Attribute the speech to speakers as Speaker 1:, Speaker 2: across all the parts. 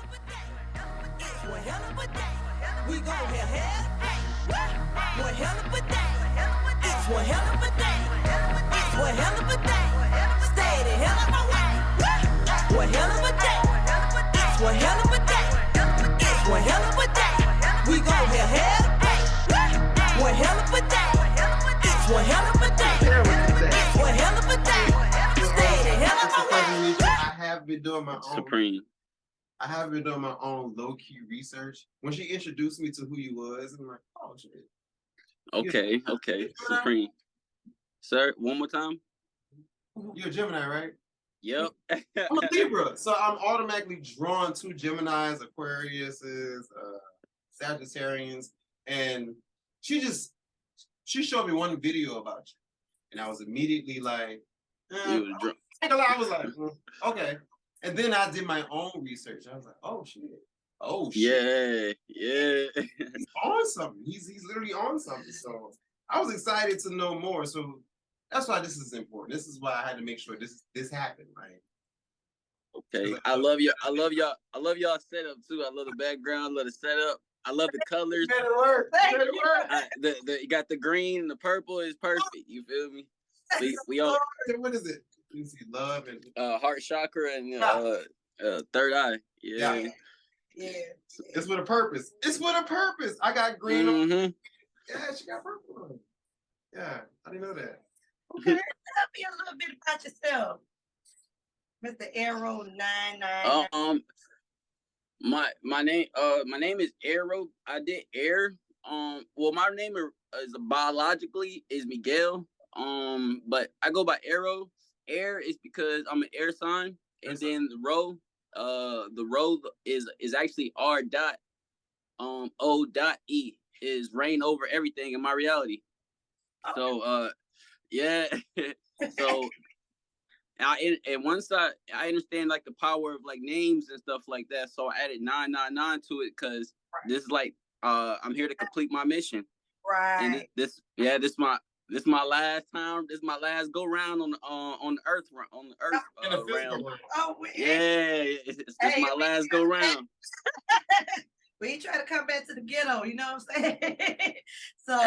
Speaker 1: It's one hell of a day. We gon' have hell. One hell of a day. It's one hell of a day. It's one hell of a day. Stay the hell out my way. One hell of a day. It's one hell of a day. It's one hell of a day. We gon' have hell. One hell of a day. It's one hell of a day. It's one hell of a day. Stay the hell out my way.
Speaker 2: I have been doing my own.
Speaker 3: Supreme.
Speaker 2: I have been doing my own low-key research. When she introduced me to who you was, I'm like, oh shit.
Speaker 3: Okay. Supreme. Sir, one more time.
Speaker 2: You're a Gemini, right?
Speaker 3: Yep.
Speaker 2: I'm a Libra, so I'm automatically drawn to Geminis, Aquariuses, Sagittarians, and she showed me one video about you, and I was immediately like, I was like, okay. And then I did my own research. I was like, oh shit.
Speaker 3: Yeah.
Speaker 2: He's on something. He's literally on something. So I was excited to know more. So that's why this is important. This is why I had to make sure this happened, right?
Speaker 3: Okay. I love y'all setup too. I love the background, I love the setup. I love the colors.
Speaker 2: Better work.
Speaker 3: You got the green and the purple is perfect. You feel me? We all
Speaker 2: what is it? You see love and
Speaker 3: heart chakra and third eye. Yeah.
Speaker 2: It's with a purpose. I got green on. Yeah, she got purple on. Yeah, I didn't know that.
Speaker 4: Okay, tell me a little bit about yourself, Mr. Airroe 999.
Speaker 3: My name is Airroe. I did air. Well, my name is biologically is Miguel. But I go by Airroe. Air is because I'm an air sign, and then the row is actually R dot O dot E is reign over everything in my reality. So yeah. So and once I understand like the power of like names and stuff like that, so I added 999 to it because this is like I'm here to complete my mission.
Speaker 4: Right.
Speaker 3: And this is my last time. This is my last go round on the earth round. Yeah, it's my last go round.
Speaker 4: We ain't trying to come back to the ghetto, you know what I'm saying? So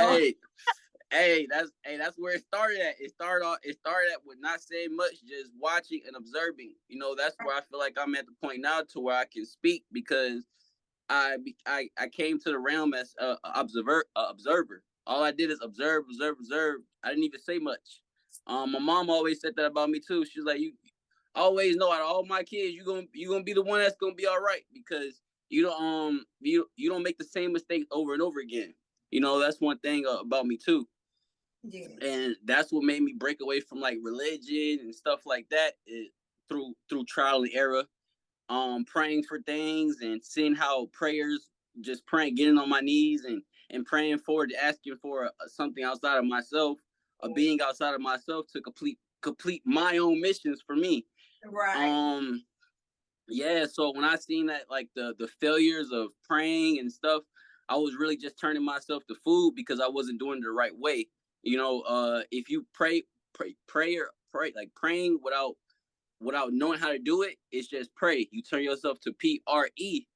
Speaker 3: that's where it started at. It started at with not saying much, just watching and observing. You know, that's where I feel like I'm at the point now to where I can speak because I came to the realm as a observer. All I did is observe. I didn't even say much. My mom always said that about me too. She's like, you always know out of all my kids, you gonna be the one that's gonna be all right because you don't make the same mistakes over and over again. You know, that's one thing about me too.
Speaker 4: Yeah.
Speaker 3: And that's what made me break away from like religion and stuff like that through trial and error. Praying for things and seeing how prayers, just praying, getting on my knees and praying forward, asking for something outside of myself, a being outside of myself to complete my own missions for me.
Speaker 4: Right.
Speaker 3: Yeah. So when I seen that, like the failures of praying and stuff, I was really just turning myself to food because I wasn't doing it the right way. You know, if you pray, like praying without knowing how to do it, it's just pray. You turn yourself to PRE.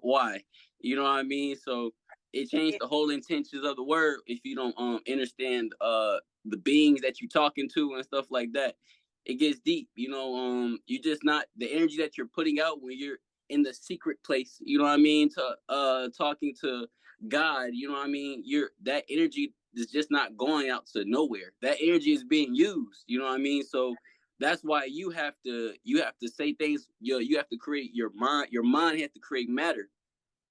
Speaker 3: Why? You know what I mean? So it changed the whole intentions of the word if you don't understand the beings that you're talking to and stuff like that. It gets deep, you know. You just not the energy that you're putting out when you're in the secret place, you know what I mean, to talking to God, you know what I mean, that energy is just not going out to nowhere. That energy is being used, you know what I mean. So that's why you have to say things. You have to create your mind has to create matter.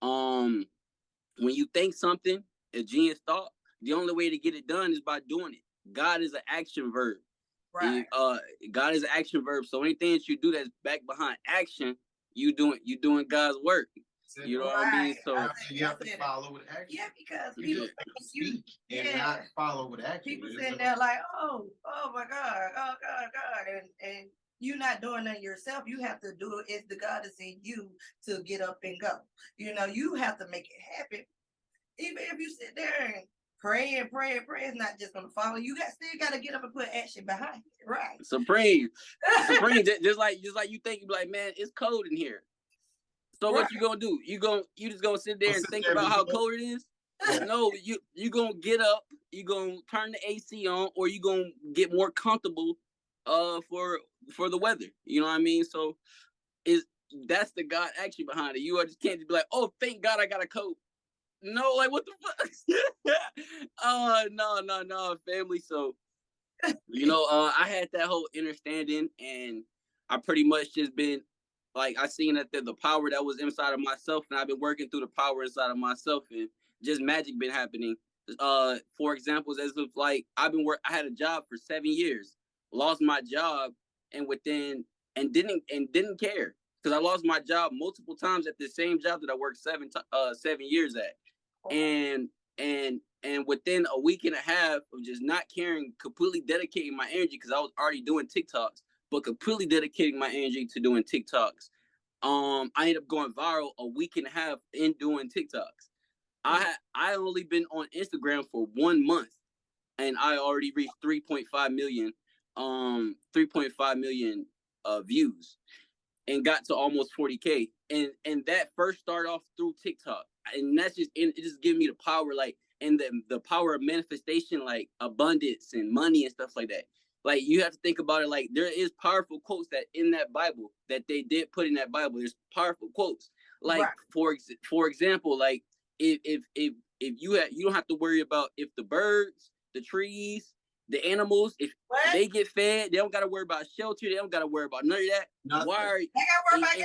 Speaker 3: When you think something, a genius thought, the only way to get it done is by doing it. God is an action verb.
Speaker 4: Right.
Speaker 3: God is an action verb. So anything that you do that's back behind action, you doing God's work. You know what I mean? So
Speaker 2: you have to follow with action.
Speaker 4: Yeah, because people
Speaker 2: speak and not follow with action.
Speaker 4: People sitting there like, oh my God, and you're not doing that yourself. You have to do it. It's the God that's in you to get up and go. You know, you have to make it happen. Even if you sit there and pray, it's not just gonna follow. You still got to get up and put action behind it, right?
Speaker 3: Supreme. Just like you think, you be like, man, it's cold in here. So
Speaker 4: Right.
Speaker 3: what you gonna do? You just gonna sit there
Speaker 2: I'll
Speaker 3: and
Speaker 2: sit
Speaker 3: think
Speaker 2: there and
Speaker 3: about
Speaker 2: be
Speaker 3: how
Speaker 2: cold.
Speaker 3: cold it is?
Speaker 2: Yeah.
Speaker 3: No, you gonna get up, you gonna turn the AC on, or you gonna get more comfortable for the weather. You know what I mean? So is that's the God action behind it. You just can't just be like, oh, thank God I got a coat. No, like what the fuck? No, family. So I had that whole understanding, and I pretty much just been like I seen that the power that was inside of myself, and I've been working through the power inside of myself, and just magic been happening. For examples, as of like I had a job for 7 years, lost my job, and didn't care because I lost my job multiple times at the same job that I worked 7 years at, and within a week and a half of just not caring, completely dedicating my energy because I was already doing TikToks, but completely dedicating my energy to doing TikToks. I ended up going viral a week and a half in doing TikToks. I only been on Instagram for 1 month, and I already reached 3.5 million views, and got to almost 40K. And that first started off through TikTok, and that's it just gave me the power, like, and the power of manifestation, like abundance and money and stuff like that. Like you have to think about it, like there is powerful quotes that in that Bible that they did put in that Bible. There's powerful quotes, like
Speaker 4: Right.
Speaker 3: for example, like if you don't have to worry about if the birds, the trees, the animals, if
Speaker 4: What?
Speaker 3: they get fed, they don't got to worry about shelter. They don't got to worry about none of that.
Speaker 2: Nothing.
Speaker 3: Why are
Speaker 4: They gotta worry about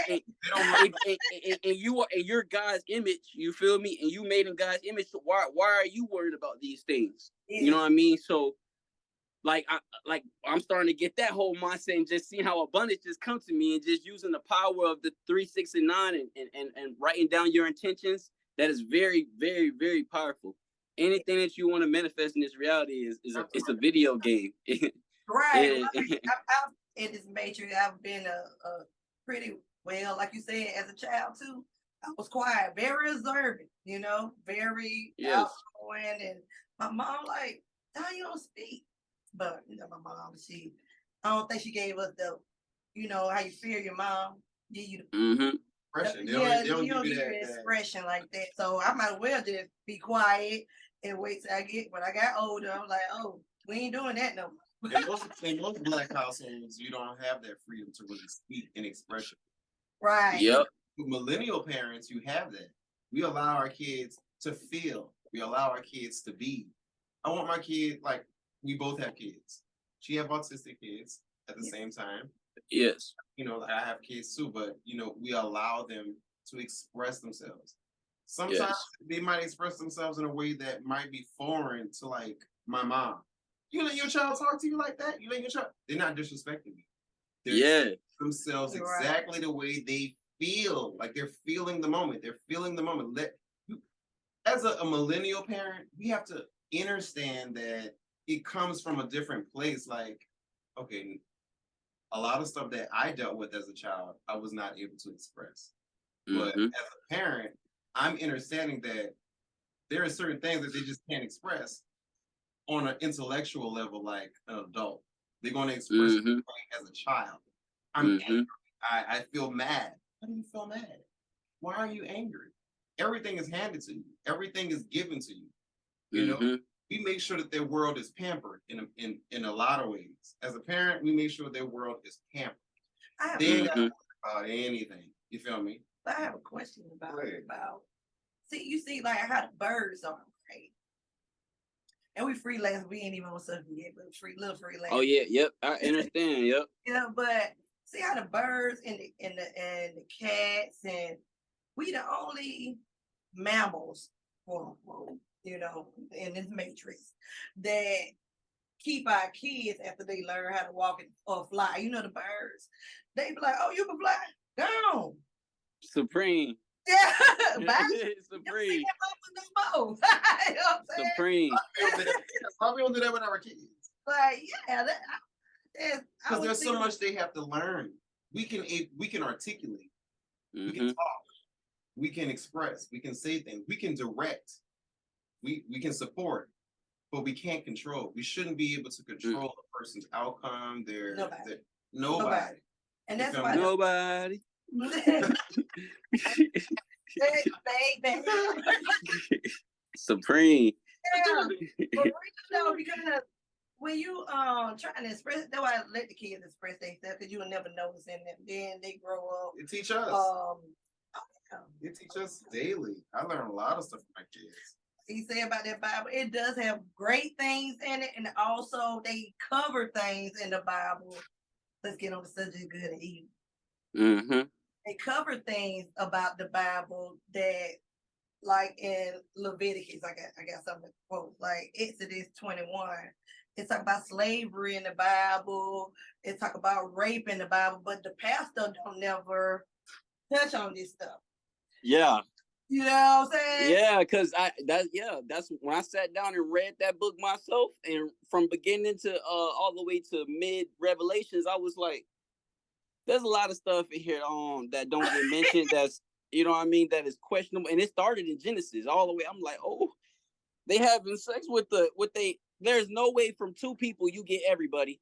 Speaker 3: and,
Speaker 4: that.
Speaker 3: and you are in your God's image? You feel me? And you made in God's image. So why are you worried about these things? You know what I mean? So like I'm starting to get that whole mindset and just seeing how abundance just comes to me, and just using the power of the 3, 6, and 9, and writing down your intentions. That is very, very, very powerful. Anything that you want to manifest in this reality it's a video game.
Speaker 4: Right. I've in this matrix, I've been a pretty well, like you said, as a child too. I was quiet, very observant, very
Speaker 3: Yes.
Speaker 4: outgoing, and my mom like, "Now you don't speak." But my mom, I don't think she gave us the, how you feel your mom give you the
Speaker 3: Mm-hmm.
Speaker 2: Expression. They
Speaker 4: yeah,
Speaker 2: don't
Speaker 4: you don't
Speaker 2: give
Speaker 4: give
Speaker 2: you
Speaker 4: you
Speaker 2: that.
Speaker 4: expression like that. So I might as well just be quiet and wait till when I got older. I'm like, oh, we ain't doing that no more.
Speaker 2: In most Black households, you don't have that freedom to really speak in expression.
Speaker 4: Right.
Speaker 3: Yep.
Speaker 2: With millennial parents, you have that. We allow our kids to feel. We allow our kids to be. I want my kid, like, we both have kids. She have autistic kids at the same time.
Speaker 3: Yes.
Speaker 2: Like I have kids too, but we allow them to express themselves. Sometimes they might express themselves in a way that might be foreign to like my mom. You let your child talk to you like that? You let your child, they're not disrespecting you. They're themselves exactly the way they feel. Like they're feeling the moment. They're feeling the moment. As a millennial parent, we have to understand that it comes from a different place. Like, okay, a lot of stuff that I dealt with as a child, I was not able to express. But as a parent, I'm understanding that there are certain things that they just can't express on an intellectual level like an adult. They're going to express it as a child. I'm angry. I feel mad. Why do you feel mad? Why are you angry? Everything is handed to you. Everything is given to you. You know, we make sure that their world is pampered in a lot of ways. As a parent, we make sure their world is pampered. They ain't got to worry about anything. You feel me?
Speaker 4: I have a question about see, you see like how the birds are, right? And we freelance, we ain't even on social yet, but little freelance.
Speaker 3: Oh yeah, yep. I understand, yep.
Speaker 4: But see how the birds and the cats, and we the only mammals, quote unquote, in this matrix that keep our kids after they learn how to walk or fly. The birds, they be like, "Oh, you can fly, go."
Speaker 3: Supreme.
Speaker 4: Yeah,
Speaker 3: Supreme.
Speaker 4: No
Speaker 3: Supreme.
Speaker 2: Why we don't do that with our kids?
Speaker 4: Like, yeah,
Speaker 2: because there's so much they have to learn. We can articulate, we can talk, we can express, we can say things, we can direct, we can support, but we can't control. We shouldn't be able to control a person's outcome. Nobody.
Speaker 4: And that's why
Speaker 3: nobody.
Speaker 4: Baby.
Speaker 3: Supreme.
Speaker 4: Yeah. But because when you trying to express, that's why I let the kids express themselves, because you will never notice in them. Then they grow up.
Speaker 2: You teach us. You teach us daily. I learn a lot of stuff from my kids.
Speaker 4: He said about that Bible, it does have great things in it, and also they cover things in the Bible. Let's get on the subject of good and evil.
Speaker 3: Mm-hmm.
Speaker 4: They cover things about the Bible that, like in Leviticus, I got something to quote, like Exodus 21. It talk about slavery in the Bible. It talk about rape in the Bible, but the pastor don't never touch on this stuff.
Speaker 3: Yeah.
Speaker 4: You know what I'm saying?
Speaker 3: Yeah, because that's when I sat down and read that book myself, and from beginning to all the way to mid Revelations, I was like, there's a lot of stuff in here that don't get mentioned. That's, you know what I mean, that is questionable. And it started in Genesis all the way. I'm like, oh, they having sex with there's no way from two people you get everybody.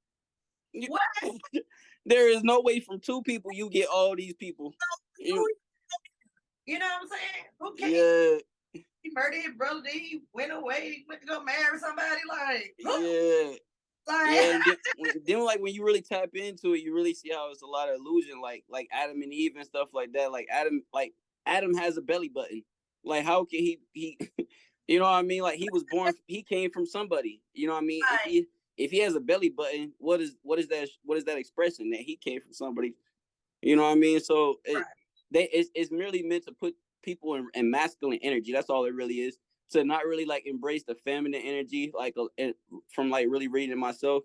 Speaker 4: What?
Speaker 3: There is no way from two people you get all these people.
Speaker 4: You know what I'm saying? Who cares?
Speaker 3: Yeah.
Speaker 4: He murdered his brother, then he went away, he went to go marry somebody, like,
Speaker 3: yeah.
Speaker 4: Like,
Speaker 3: yeah, then like when you really tap into it, you really see how it's a lot of illusion, like Adam and Eve and stuff like that. Like Adam has a belly button. Like how can he you know what I mean? Like he was born, he came from somebody. You know what I mean?
Speaker 4: Right.
Speaker 3: If he has a belly button, what is that expressing? That he came from somebody. You know what I mean? So it's merely meant to put people in masculine energy. That's all it really is. To not really like embrace the feminine energy, like from like really reading myself,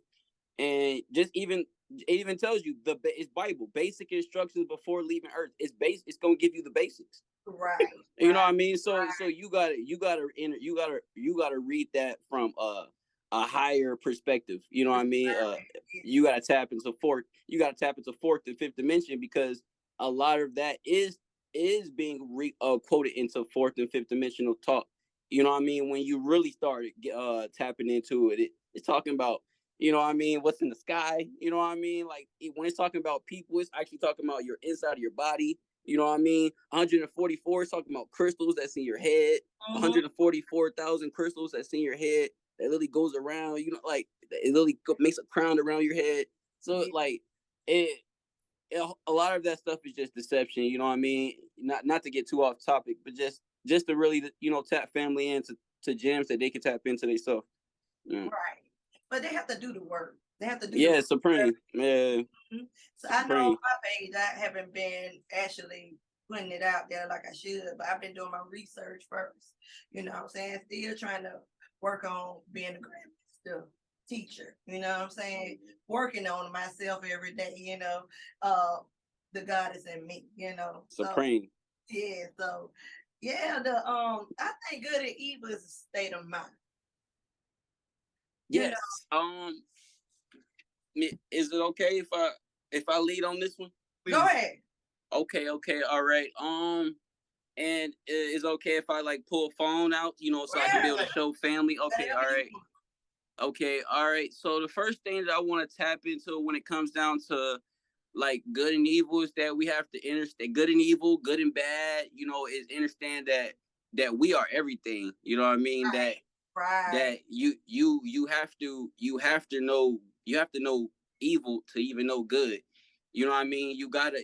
Speaker 3: and just it even tells you it's Bible, basic instructions before leaving Earth. It's gonna give you the basics.
Speaker 4: Right.
Speaker 3: You know what I mean? So you gotta read that from a higher perspective. You know what I mean? You gotta tap into fourth and fifth dimension, because a lot of that is being quoted into fourth and fifth dimensional talk. You know what I mean? When you really start tapping into it, it's talking about, you know what I mean, what's in the sky. You know what I mean? Like when it's talking about people, it's actually talking about your inside of your body. You know what I mean? 144 is talking about crystals that's in your head. 144,000 crystals that's in your head that literally goes around. You know, like it literally makes a crown around your head. So like a lot of that stuff is just deception. You know what I mean? Not to get too off topic, but just to really, you know, tap family into gems that they can tap into themselves.
Speaker 4: Right. But they have to do the work. They have to do
Speaker 3: the Supreme. Work. Yeah.
Speaker 4: So Supreme. I know on my page, I haven't been actually putting it out there like I should, but I've been doing my research first. You know what I'm saying? Still trying to work on being a grandmaster teacher. You know what I'm saying? Working on myself every day, you know. The God is in me, you know.
Speaker 3: Supreme.
Speaker 4: So, yeah, so yeah, I think good and evil is a state of mind.
Speaker 3: Yes. You know? Is it okay if I lead on this one?
Speaker 4: Please. Go ahead.
Speaker 3: Okay, all right. And is it okay if I like pull a phone out, you know, so I can be able to show family? Okay, all right. Okay, all right. So the first thing that I want to tap into when it comes down to like good and evil is that we have to understand good and evil, good and bad, you know, is understand that we are everything. You know what I mean?
Speaker 4: Right.
Speaker 3: That you have to know evil to even know good. You know what I mean? You gotta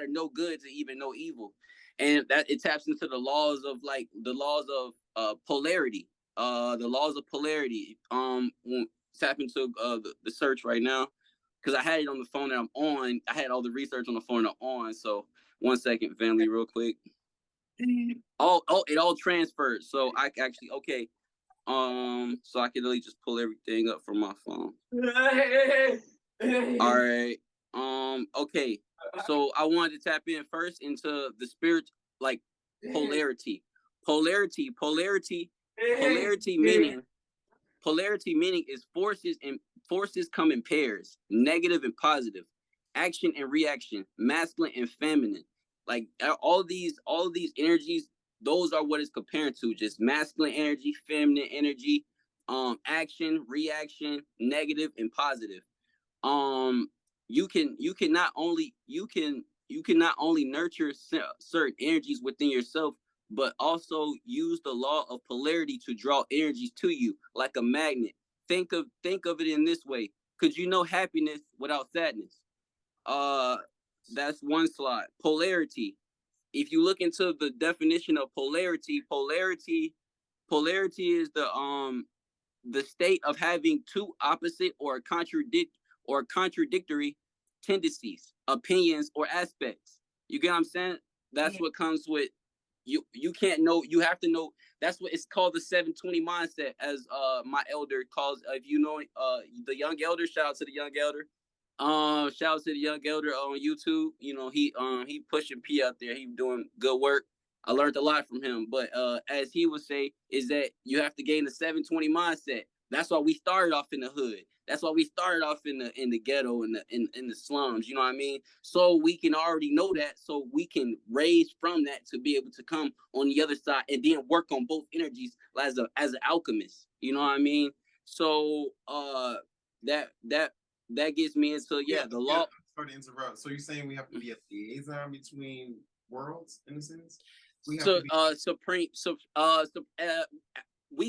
Speaker 3: know good to even know evil. And that it taps into the laws of polarity. The laws of polarity. Tap into the search right now, because I had it on the phone that I'm on. I had all the research on the phone I'm on. So 1 second, family, real quick. Oh, it all transferred. So I actually so I can really just pull everything up from my phone. All right. Okay. So I wanted to tap in first into the spirit, like polarity meaning is forces come in pairs, negative and positive, action and reaction, masculine and feminine. Like all these energies, those are what it's comparing to, just masculine energy, feminine energy, action, reaction, negative and positive. You can not only nurture certain energies within yourself, but also use the law of polarity to draw energies to you like a magnet. Think of it in this way. Could you know happiness without sadness? Uh, that's one slide. Polarity. If you look into the definition of polarity is the state of having two opposite or contradictory tendencies, opinions, or aspects. You get what I'm saying? That's what comes with you can't know, you have to know. That's what it's called, the 720 mindset, as my elder calls, if you know the young elder, shout out to the young elder. Shout out to the young elder on YouTube. You know, he pushing P out there. He doing good work. I learned a lot from him. But as he would say, is that you have to gain the 720 mindset. That's why we started off in the hood. That's why we started off in the ghetto, in the slums. You know what I mean? So we can already know that, so we can raise from that to be able to come on the other side and then work on both energies as an alchemist. You know what I mean? So that gets me into the law.
Speaker 2: Sorry to interrupt. So you're saying we have to be a liaison between worlds, in a sense?
Speaker 3: We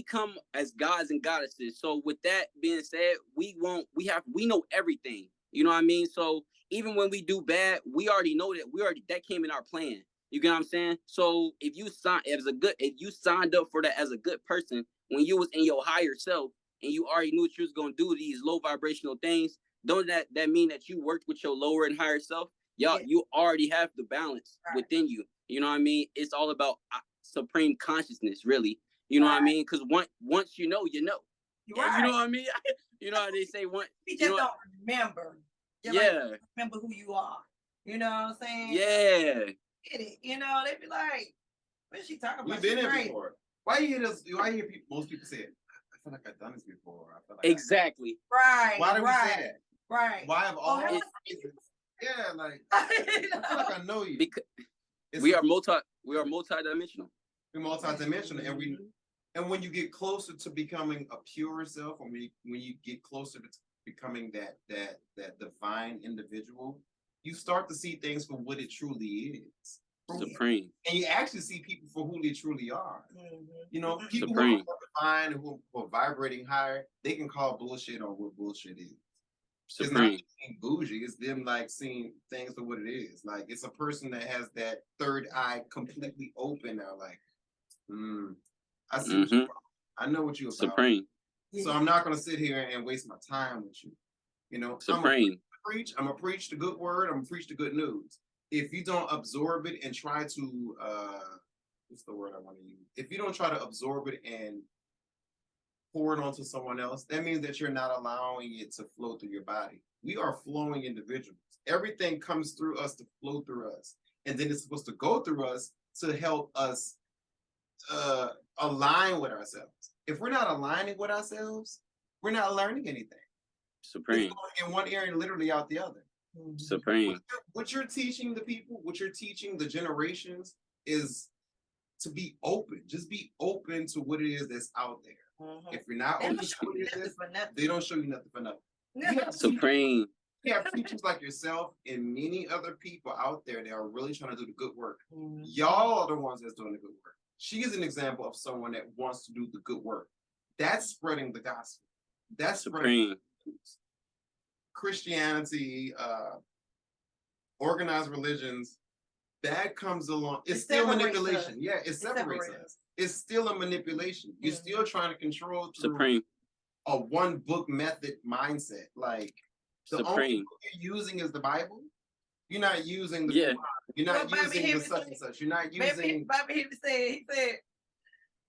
Speaker 3: come as gods and goddesses. So with that being said, we know everything. You know what I mean? So even when we do bad, we already know that came in our plan. You get what I'm saying? So if you signed up for that as a good person, when you was in your higher self and you already knew what you was gonna do these low vibrational things, don't that mean that you worked with your lower and higher self? You already have the balance within you. You know what I mean? It's all about supreme consciousness, really. You know what I mean? Because once you know, you know.
Speaker 4: Right.
Speaker 3: You know what I mean? You know how they say once.
Speaker 4: We just don't remember. Remember who you are. You know what I'm saying?
Speaker 3: Yeah.
Speaker 4: Get it. You know, they be like, what is she talking about?
Speaker 2: We've been here before. Why you hear this? Why you hear most people say it? I feel like I've done this before. I feel like
Speaker 3: exactly.
Speaker 4: Right.
Speaker 2: Why do we say that?
Speaker 4: Right.
Speaker 2: Why have all reasons? Yeah, like I feel like I know you.
Speaker 3: Because we are multi-dimensional.
Speaker 2: We're multi-dimensional, and when you get closer to becoming a purer self, when you get closer to becoming that divine individual, you start to see things for what it truly is.
Speaker 3: Supreme.
Speaker 2: And you actually see people for who they truly are. You know, people
Speaker 3: Supreme.
Speaker 2: who are divine and who are vibrating higher, they can call bullshit on what bullshit is.
Speaker 3: Supreme.
Speaker 2: It's not being bougie, it's them like seeing things for what it is. Like it's a person that has that third eye completely open now, like, I see what you're, I know what you're about.
Speaker 3: Supreme.
Speaker 2: So I'm not gonna sit here and waste my time with you. You know,
Speaker 3: Supreme.
Speaker 2: I'm gonna preach the good word, I'm gonna preach the good news. If you don't absorb it and try to what's the word I want to use? If you don't try to absorb it and pour it onto someone else, that means that you're not allowing it to flow through your body. We are flowing individuals. Everything comes through us to flow through us. And then it's supposed to go through us to help us align with ourselves. If we're not aligning with ourselves, we're not learning anything.
Speaker 3: Supreme.
Speaker 2: It's going in one ear and literally out the other.
Speaker 3: Supreme.
Speaker 2: What you're teaching the people, what you're teaching the generations is to be open. Just be open to what it is that's out there. If you're not open to what it is, they don't show you nothing for nothing.
Speaker 3: Supreme.
Speaker 2: We have teachers like yourself and many other people out there that are really trying to do the good work. Y'all are the ones that's doing the good work. She is an example of someone that wants to do the good work. That's spreading the gospel. That's spreading Christianity, organized religions. That comes along. It's still manipulation. Yeah, it separates us. It's still a manipulation. You're still trying to control through a one book method mindset. Like the only book you're using is the Bible. You're not using the Quran. You're not using the such and such. You're not using.
Speaker 4: Bobby he said,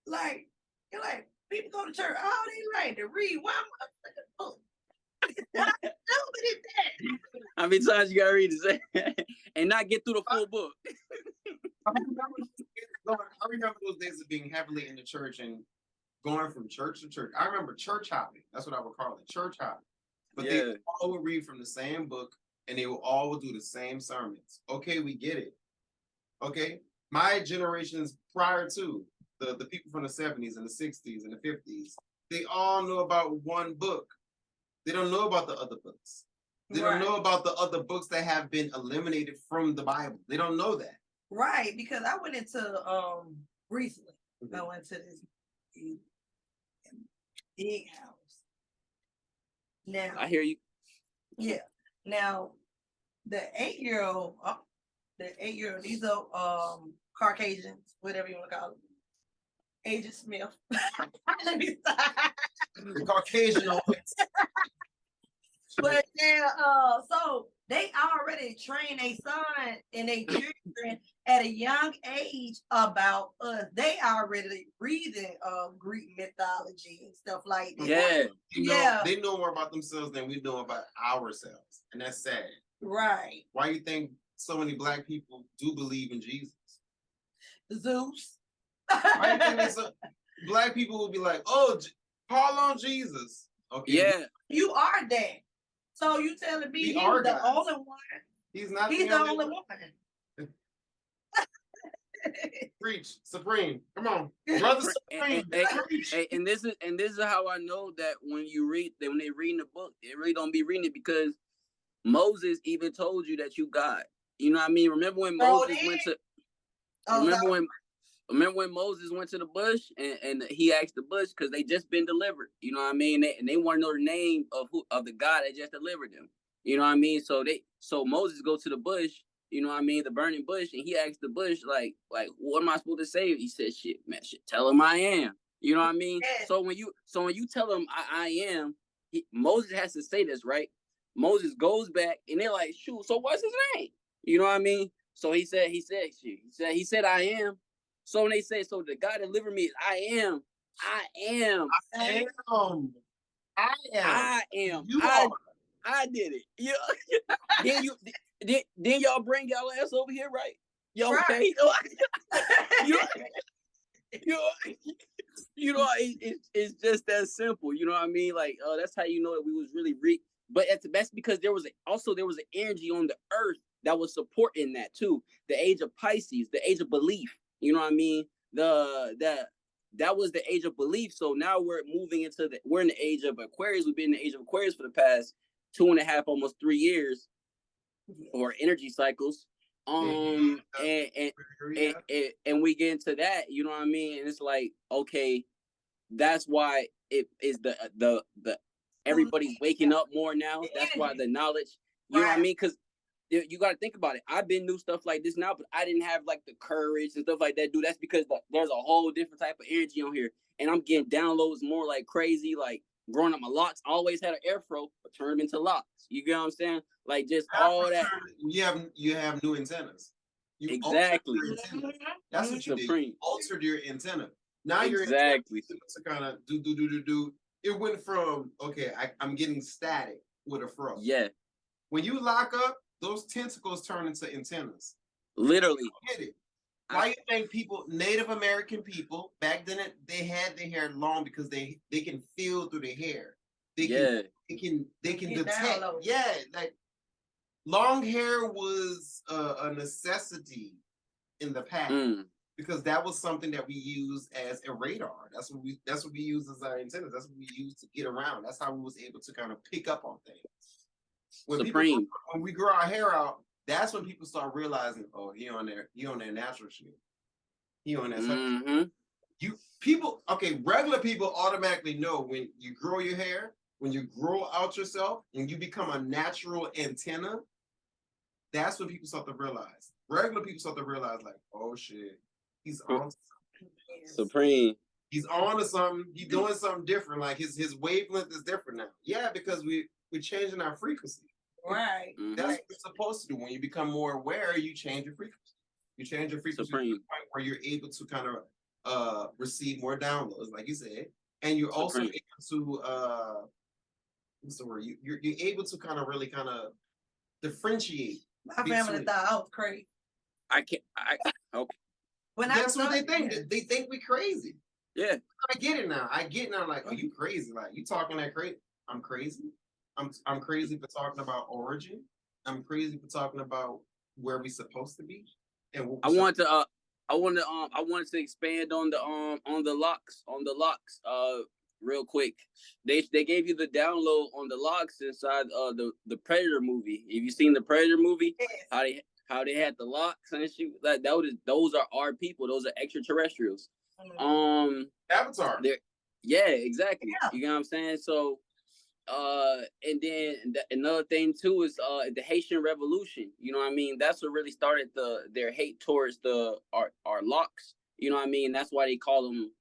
Speaker 4: like, you're like, people go to church, all they like to read one book.
Speaker 3: How many times you gotta read it and not get through the full book?
Speaker 2: I remember those days of being heavily in the church and going from church to church. I remember church hopping. That's what I would call it, church hopping. But they all would read from the same book and they will all do the same sermons. Okay, we get it. Okay, my generations prior to the people from the 70s and the 60s and the 50s, they all know about one book. They don't know about the other books. They don't know about the other books that have been eliminated from the Bible. They don't know that.
Speaker 4: Right, because I went into recently. I went to this big house. Now
Speaker 3: I hear you.
Speaker 4: Yeah. Now the 8-year-old, these are Caucasians, whatever you want to call them. Agent Smith. Let me stop.
Speaker 2: The Caucasian.
Speaker 4: But yeah, so they already train their son and their children at a young age about us. They already reading Greek mythology and stuff like that.
Speaker 3: Yeah.
Speaker 2: They know more about themselves than we know about ourselves, and that's sad.
Speaker 4: Right.
Speaker 2: Why do you think so many Black people do believe in Jesus?
Speaker 4: Zeus.
Speaker 2: Why do you think that's Black people will be like, oh, call on Jesus? Okay.
Speaker 3: Yeah.
Speaker 4: You are that. So you telling me he's the only one?
Speaker 2: He's not.
Speaker 4: He's the only one.
Speaker 2: Preach, Supreme. Come on, brother Supreme.
Speaker 3: And this is how I know that when they reading the book, they really don't be reading it, because Moses even told you that you God. You know what I mean? Remember when Moses went to? Remember when Moses went to the bush and he asked the bush, because they just been delivered. You know what I mean? And they want to know the name of the God that just delivered them. You know what I mean? So Moses go to the bush. You know what I mean? The burning bush, and he asked the bush, like, what am I supposed to say? He said, shit, tell him I am. You know what I mean?
Speaker 4: Yeah.
Speaker 3: So when you tell him I am, Moses has to say this, right? Moses goes back, and they're like, shoot, so what's his name? You know what I mean? So he said, I am. So when they say, so the God that delivered me is I am. I did it. Yeah. Then y'all bring y'all ass over here, right? Y'all okay? It's just that simple. You know what I mean? Like, that's how you know that we was really But that's because there was an energy on the earth that was supporting that too. The age of Pisces, the age of belief. You know what I mean? That was the age of belief. So now we're moving into we're in the age of Aquarius. We've been in the age of Aquarius for the past 2.5, almost 3 years, or energy cycles. And we get into that, you know what I mean? And it's like, okay, that's why it is the everybody's waking up more now. That's why the knowledge, you know what I mean? Because you got to think about it. I've been doing stuff like this now, but I didn't have like the courage and stuff like that, dude. That's because there's a whole different type of energy on here, and I'm getting downloads more like crazy. Like growing up, my locks, I always had an Airroe, but turned them into locks. You get what I'm saying? Like just all that.
Speaker 2: You have new antennas.
Speaker 3: Exactly.
Speaker 2: That's what you did. You altered your antenna. Now
Speaker 3: you're exactly
Speaker 2: to kind of do. It went from I'm getting static with a fro.
Speaker 3: Yeah.
Speaker 2: When you lock up, those tentacles turn into antennas.
Speaker 3: Literally.
Speaker 2: Get it? Why you think Native American people back then, they had their hair long because they can feel through their hair. They can detect. Yeah, like long hair was a necessity in the past because that was something that we used as a radar. That's what we use as our antennas. That's what we used to get around. That's how we was able to kind of pick up on things. When we grow our hair out, that's when people start realizing, oh, he on their natural shit. He on that. Regular people automatically know when you grow your hair, when you grow out yourself, when you become a natural antenna. That's when people start to realize. Regular people start to realize, like, oh shit, he's on something.
Speaker 3: Supreme.
Speaker 2: He's on to something. He's doing something different. Like his wavelength is different now. Yeah, because we're changing our frequency.
Speaker 4: Right.
Speaker 2: That's what you're supposed to do. When you become more aware, you change your frequency. You change your frequency to the point where you're able to kind of receive more downloads, like you said, and you're also able to what's the word? You're able to kind of really kind of differentiate.
Speaker 4: My family thought I was crazy.
Speaker 3: Okay.
Speaker 2: That's what they think. They think we crazy.
Speaker 3: Yeah.
Speaker 2: I get it now. Like, are you crazy? Like, you talking that crazy? I'm crazy. I'm crazy for talking about origin. I'm crazy for talking about where we supposed to be. And
Speaker 3: I wanted to expand on the locks real quick. They gave you the download on the locks inside the Predator movie. Have you seen the Predator movie?
Speaker 4: Yes.
Speaker 3: How they had the locks and shit. Those are our people. Those are extraterrestrials.
Speaker 2: Avatar.
Speaker 3: Yeah, exactly.
Speaker 4: Yeah.
Speaker 3: You know what I'm saying? So and then another thing too is the Haitian Revolution. You know what I mean? That's what really started their hate towards our locks. You know what I mean? That's why they call them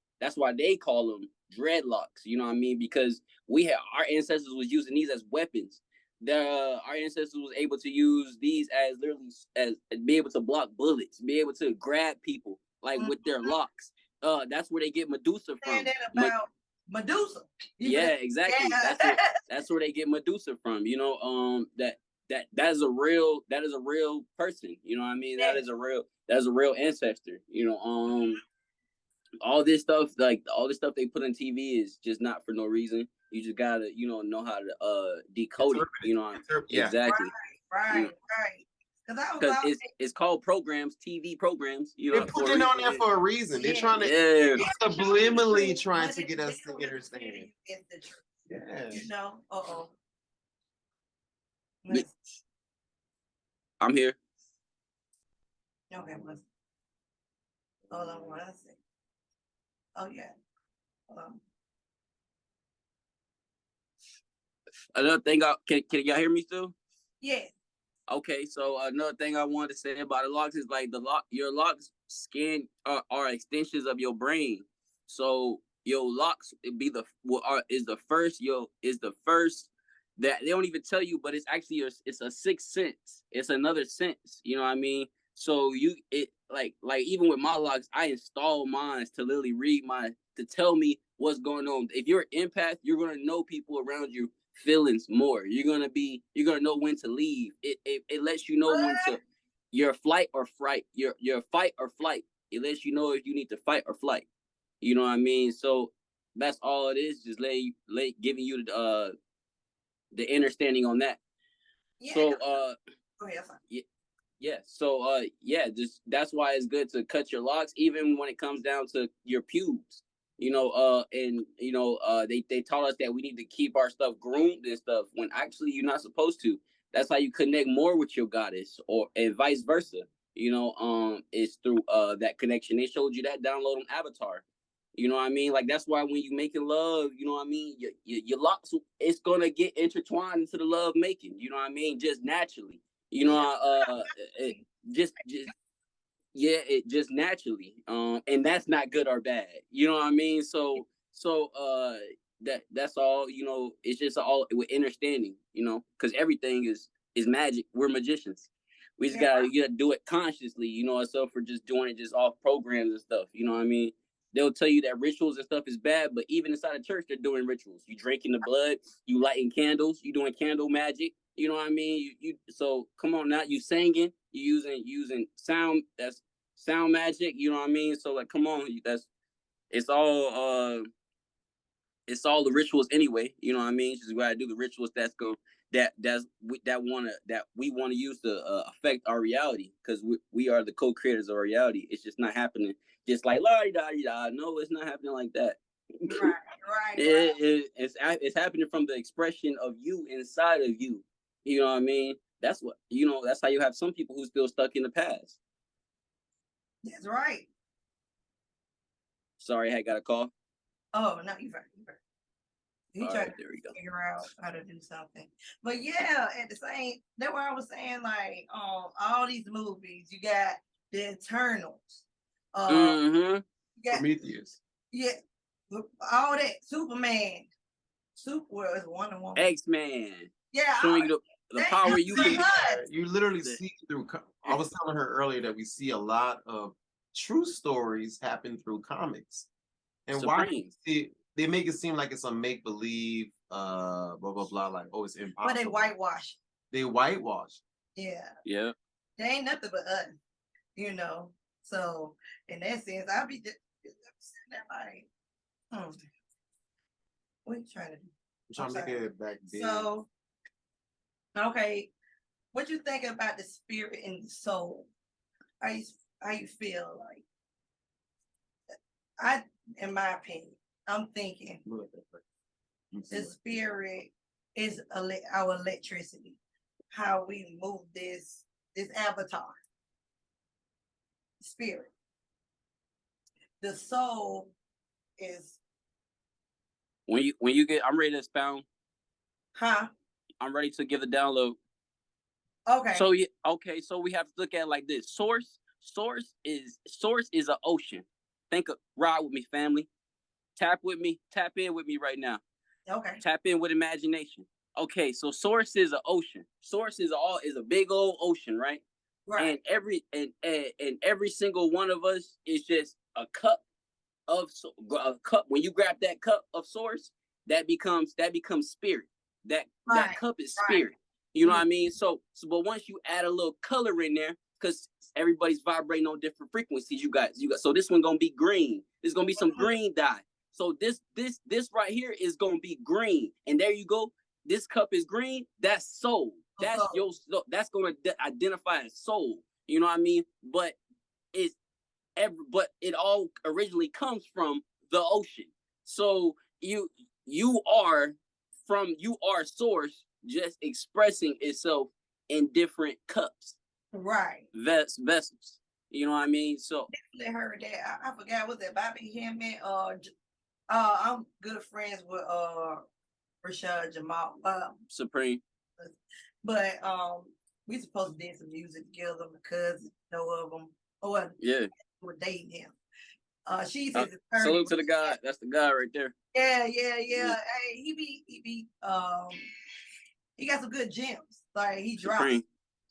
Speaker 3: dreadlocks. You know what I mean? Because our ancestors was using these as weapons. Our ancestors was able to use these as literally as be able to block bullets, be able to grab people like with their locks. That's where they get Medusa from.
Speaker 4: Saying that about Medusa.
Speaker 3: Yeah, exactly.
Speaker 4: Yeah.
Speaker 3: That's where they get Medusa from. You know, that is a real person. You know what I mean?
Speaker 4: Yeah.
Speaker 3: That is a real ancestor. You know, all this stuff they put on TV is just not for no reason. You just gotta, know how to decode it. You know,
Speaker 2: Yeah.
Speaker 3: exactly.
Speaker 4: Right.
Speaker 3: Because it's called programs, TV programs. You know,
Speaker 2: They put it on there for a reason. They're trying to subliminally trying to get us to understand.
Speaker 4: It's the truth.
Speaker 2: Yeah.
Speaker 4: You know.
Speaker 3: I'm here.
Speaker 4: Okay. Hold on one second. Oh yeah. Hold on.
Speaker 3: Another thing, can y'all hear me still?
Speaker 4: Yeah.
Speaker 3: Okay, so another thing I wanted to say about the locks is like your locks scan are extensions of your brain. So your locks is the first that they don't even tell you, but it's actually it's a sixth sense. It's another sense. You know what I mean? So like even with my locks, I install mine to literally to tell me what's going on. If you're an empath, you're gonna know people around you feelings more. You're gonna know when to leave. It lets you know when to your flight or fright. Your fight or flight. It lets you know if you need to fight or flight. You know what I mean? So that's all it is. Just giving you the understanding on that.
Speaker 4: Yeah.
Speaker 3: So yeah. So just that's why it's good to cut your locks, even when it comes down to your pubes. You know, they taught us that we need to keep our stuff groomed and stuff when actually you're not supposed to. That's how you connect more with your goddess, and vice versa. You know, it's through that connection. They showed you that download on Avatar. You know what I mean? Like that's why when you making love, you know what I mean, your locks, it's gonna get intertwined into the love making. You know what I mean? Just naturally. You know, it just naturally. And that's not good or bad. You know what I mean? So that's all. You know, it's just all with understanding. You know, because everything is magic. We're magicians. We just gotta do it consciously. You know, except for just doing it just off programs and stuff. You know what I mean? They'll tell you that rituals and stuff is bad, but even inside of church, they're doing rituals. You drinking the blood, you lighting candles, you doing candle magic. You know what I mean? You so come on now, you singing, you using sound. That's sound magic. You know what I mean? So like, come on, it's all the rituals anyway. You know what I mean? Just gotta do the rituals that we want to use to affect our reality, because we are the co-creators of our reality. It's just not happening just like la da da. No, it's not happening like that.
Speaker 4: Right.
Speaker 3: It's happening from the expression of you inside of you. You know what I mean? That's what, that's how you have some people who's still stuck in the past.
Speaker 4: That's right.
Speaker 3: Sorry, I got a call.
Speaker 4: Oh no, you're right. He tried to figure out how to do something. But yeah, at the same, that's what I was saying, like all these movies, you got the Eternals.
Speaker 3: Mm-hmm.
Speaker 4: You got
Speaker 2: Prometheus.
Speaker 4: Yeah. All that. Superman. Super is Wonder Woman.
Speaker 3: X-Man.
Speaker 4: Yeah.
Speaker 3: Showing you the power you can.
Speaker 2: You literally see through. I was telling her earlier that we see a lot of true stories happen through comics, and why they make it seem like it's a make believe, blah blah blah, like it's impossible.
Speaker 4: But they whitewash.
Speaker 2: Yeah.
Speaker 3: Yeah.
Speaker 4: They ain't nothing but us, So in that sense, I'll be just sitting there like, what are you trying to do?
Speaker 2: I'm trying to make it back big.
Speaker 4: So, okay, what you think about the spirit and the soul? How you feel like? In my opinion, I'm thinking the spirit is our electricity. How we move this avatar. Spirit. The soul is
Speaker 3: When you get, I'm ready to expound.
Speaker 4: huh?
Speaker 3: I'm ready to give the download.
Speaker 4: Okay.
Speaker 3: So so we have to look at it like this. Source is an ocean. Think of, ride with me, family. Tap in with me right now.
Speaker 4: Okay.
Speaker 3: Tap in with imagination. Okay, so source is an ocean. Source is a big old ocean, right?
Speaker 4: Right.
Speaker 3: And every single one of us is just a cup of a cup. When you grab that cup of source, that becomes spirit. That cup is spirit. You know what I mean? So but once you add a little color in there, because everybody's vibrating on different frequencies, you got so this one gonna be green. There's gonna be some green dye. So this right here is gonna be green, and there you go. This cup is green. That's soul. That's your soul. That's gonna identify as soul. You know what I mean? But it all originally comes from the ocean. So you are source, just expressing itself in different cups,
Speaker 4: right?
Speaker 3: Vessels. You know what I mean? So
Speaker 4: definitely heard that. I forgot, was it Bobby Hemming? I'm good friends with Rashad Jamal
Speaker 3: Supreme.
Speaker 4: But we supposed to do some music together because know of them. Oh,
Speaker 3: yeah,
Speaker 4: we're dating him. She's
Speaker 3: salute to the guy. That's the guy right there.
Speaker 4: Yeah. Hey, he got some good gems. Like he drops.
Speaker 3: Supreme.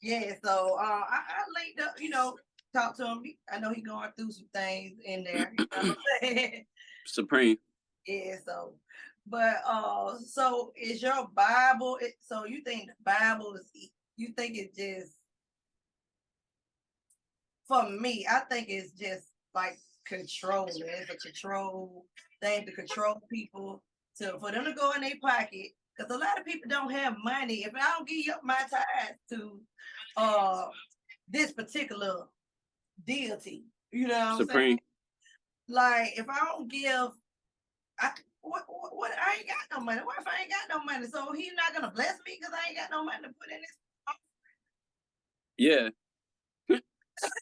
Speaker 4: Yeah, so I linked up, talk to him. I know he going through some things in there. You know what I'm saying?
Speaker 3: Supreme.
Speaker 4: Yeah, so but so is your Bible so you think the Bible is, you think it's just, for me, I think it's just like controlling. It's a control thing to control people, for them to go in their pocket. Because a lot of people don't have money. If I don't give up my tithes to this particular deity, you know what I'm saying? Like if I don't give, what I ain't got no money. What if I ain't got no money? So he's not gonna bless me because I ain't got no money to put in this.
Speaker 3: Yeah.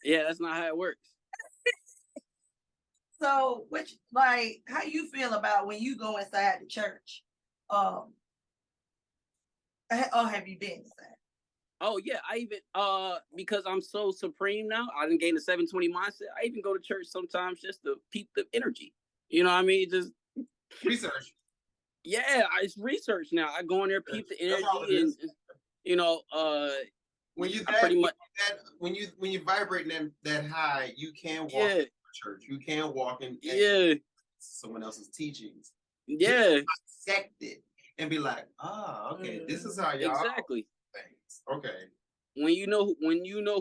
Speaker 3: Yeah, that's not how it works.
Speaker 4: So, how you feel about when you go inside the church? Or have you been inside?
Speaker 3: Oh yeah, I even because I'm so supreme now, I didn't gain the 720 mindset. I even go to church sometimes just to peep the energy. You know what I mean? Just
Speaker 2: research.
Speaker 3: Yeah, it's research now. I go in there, peep the energy, and
Speaker 2: when you when you vibrate that high, you can walk in church. You can walk in someone else's teachings.
Speaker 3: Yeah,
Speaker 2: dissect it and be like, okay, this is how y'all
Speaker 3: exactly
Speaker 2: things. Okay.
Speaker 3: When you know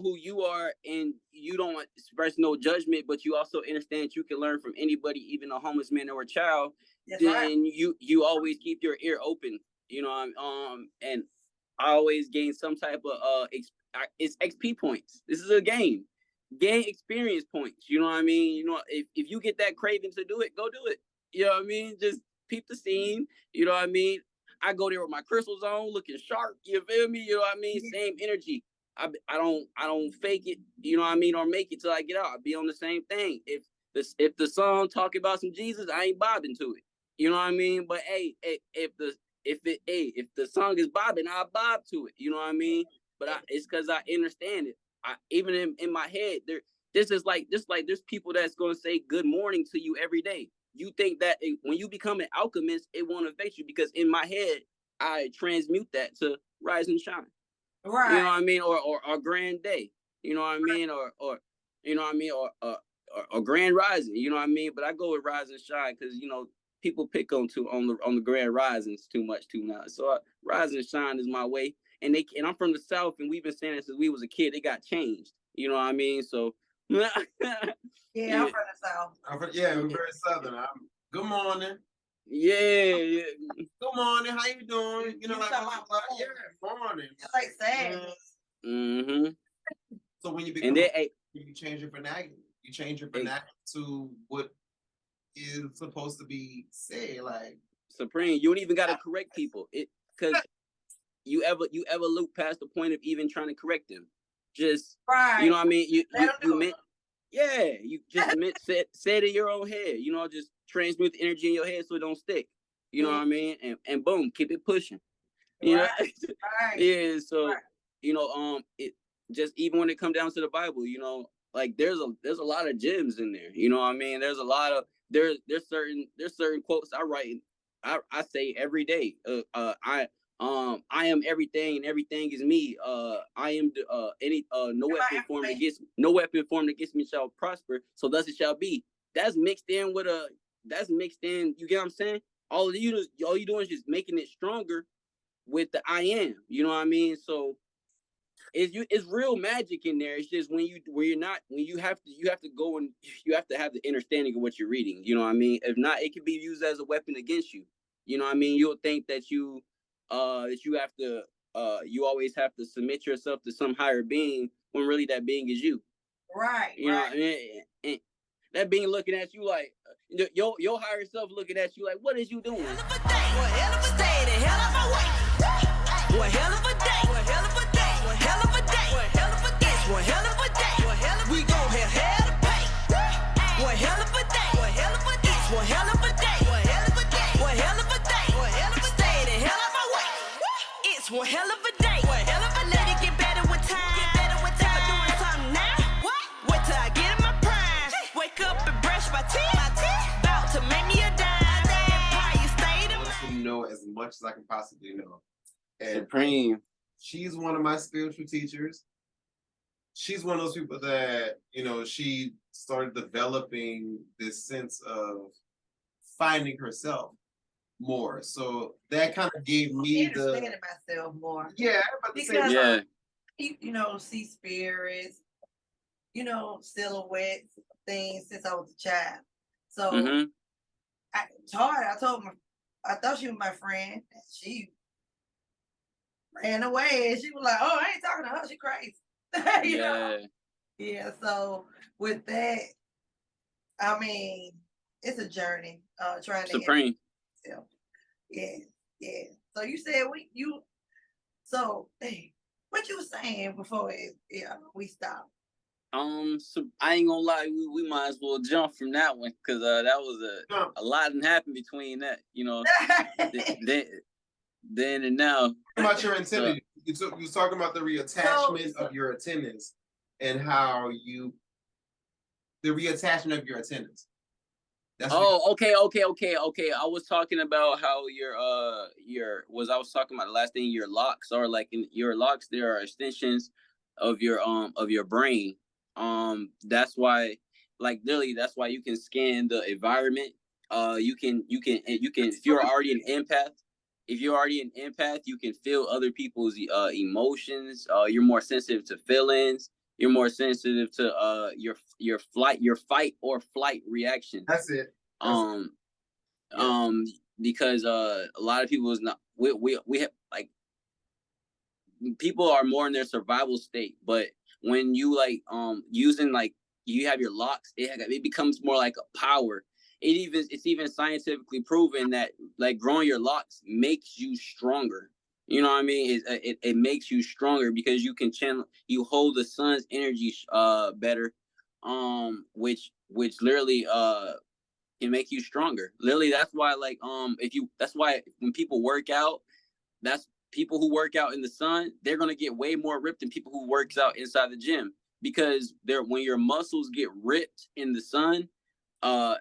Speaker 3: who you are and you don't express no judgment, but you also understand you can learn from anybody, even a homeless man or a child, then you always keep your ear open. You know, and I always gain some type of it's XP points. This is a game. Gain experience points. You know what I mean? You know, if you get that craving to do it, go do it. You know what I mean? Just peep the scene. You know what I mean? I go there with my crystals on, looking sharp. You feel me? You know what I mean? Same energy. I don't fake it. You know what I mean? Or make it till I get out. I be on the same thing. If the song talking about some Jesus, I ain't bobbing to it. You know what I mean? But hey, if the song is bobbing, I bob to it. You know what I mean? But it's because I understand it. Even in my head, there's people that's gonna say good morning to you every day. You think that when you become an alchemist, it won't affect you because in my head, I transmute that to rise and shine. Right. You know what I mean? Or grand day. You know what I mean? Or you know what I mean? Or grand rising. You know what I mean? But I go with rise and shine because people pick on the grand risings too much too now. So rise and shine is my way. And I'm from the South, and we've been saying it since we was a kid. It got changed. You know what I mean? So
Speaker 4: yeah, I'm from the South.
Speaker 2: We're very Southern. Good morning.
Speaker 3: Yeah.
Speaker 2: Good morning. How you doing? Morning.
Speaker 4: It's like sad.
Speaker 3: Mm-hmm.
Speaker 2: So when you become, you change your vernacular. You change your vernacular to what is supposed to be said. Like
Speaker 3: Supreme, you don't even gotta correct people. Because you ever loop past the point of even trying to correct them. Just
Speaker 4: Right.
Speaker 3: you know what I mean? You
Speaker 4: it.
Speaker 3: meant yeah, you just meant say it in your own head, just transmute the energy in your head so it don't stick. You know what I mean? And boom, keep it pushing. You know?
Speaker 4: Right.
Speaker 3: Yeah, so it just even when it comes down to the Bible, like there's a lot of gems in there. You know what I mean? There's a lot of there's certain quotes I write I say every day. I am everything and everything is me. I am no weapon formed against me shall prosper, so thus it shall be. That's mixed in. You get what I'm saying? All you doing is just making it stronger with the I am. You know what I mean? So it's real magic in there. It's just when you have to go and you have to have the understanding of what you're reading. You know what I mean? If not, it can be used as a weapon against you. You know what I mean? You'll think that you have to you always have to submit yourself to some higher being when really that being is you.
Speaker 4: Right.
Speaker 3: You know, and that being looking at you like your higher self looking at you like, what is you doing?
Speaker 1: Hell of a day. Stay the hell out my way. One hell of a day. One hell of a day. One hell of a day. One hell of a day. One hell of a day. We gon' have hell to pay. One hell of a day. One hell of a day. One hell of a day. One hell of a day. One hell of a day. One hell of a stay the hell out my way. It's one hell of a day. One hell of a lady get better with time. Get better with time. I'm doing something now. What? Wait till I get in my prime. Wake up and brush my teeth. About to make me a dime.
Speaker 2: Know as much as I can possibly know. And
Speaker 3: Supreme.
Speaker 2: She's one of my spiritual teachers. She's one of those people that, she started developing this sense of finding herself more. So that kind of gave me
Speaker 4: understanding myself more.
Speaker 2: Yeah,
Speaker 4: because
Speaker 3: yeah.
Speaker 4: See spirits, silhouettes, things since I was a child. So it's hard. I thought she was my friend. And she ran away and she was like, oh, I ain't talking to her. She crazy. you know? Yeah. So with that, I mean, it's a journey. Trying to
Speaker 3: Supreme.
Speaker 4: Yeah. So you said what you were saying before we stopped?
Speaker 3: So I ain't gonna lie, we might as well jump from that one because that was a lot didn't happen between that, then and now.
Speaker 2: About your antennas, you was talking about the reattachment of your antennas and how the reattachment of your antennas.
Speaker 3: Okay. I was talking about how I was talking about the last thing, your locks are like in your locks. There are extensions of your brain. That's why, like literally, that's why you can scan the environment. You can if you're already an empath. If you're already an empath, you can feel other people's emotions. You're more sensitive to feelings. You're more sensitive to your fight or flight reaction.
Speaker 2: That's it.
Speaker 3: Because a lot of people is not we have like people are more in their survival state, but when you using you have your locks, it becomes more like a power. It's even scientifically proven that like growing your locks makes you stronger. You know what I mean? It makes you stronger because you can you hold the sun's energy better, which literally can make you stronger. Literally, that's why that's why when people work out, that's people who work out in the sun, they're gonna get way more ripped than people who works out inside the gym because when your muscles get ripped in the sun.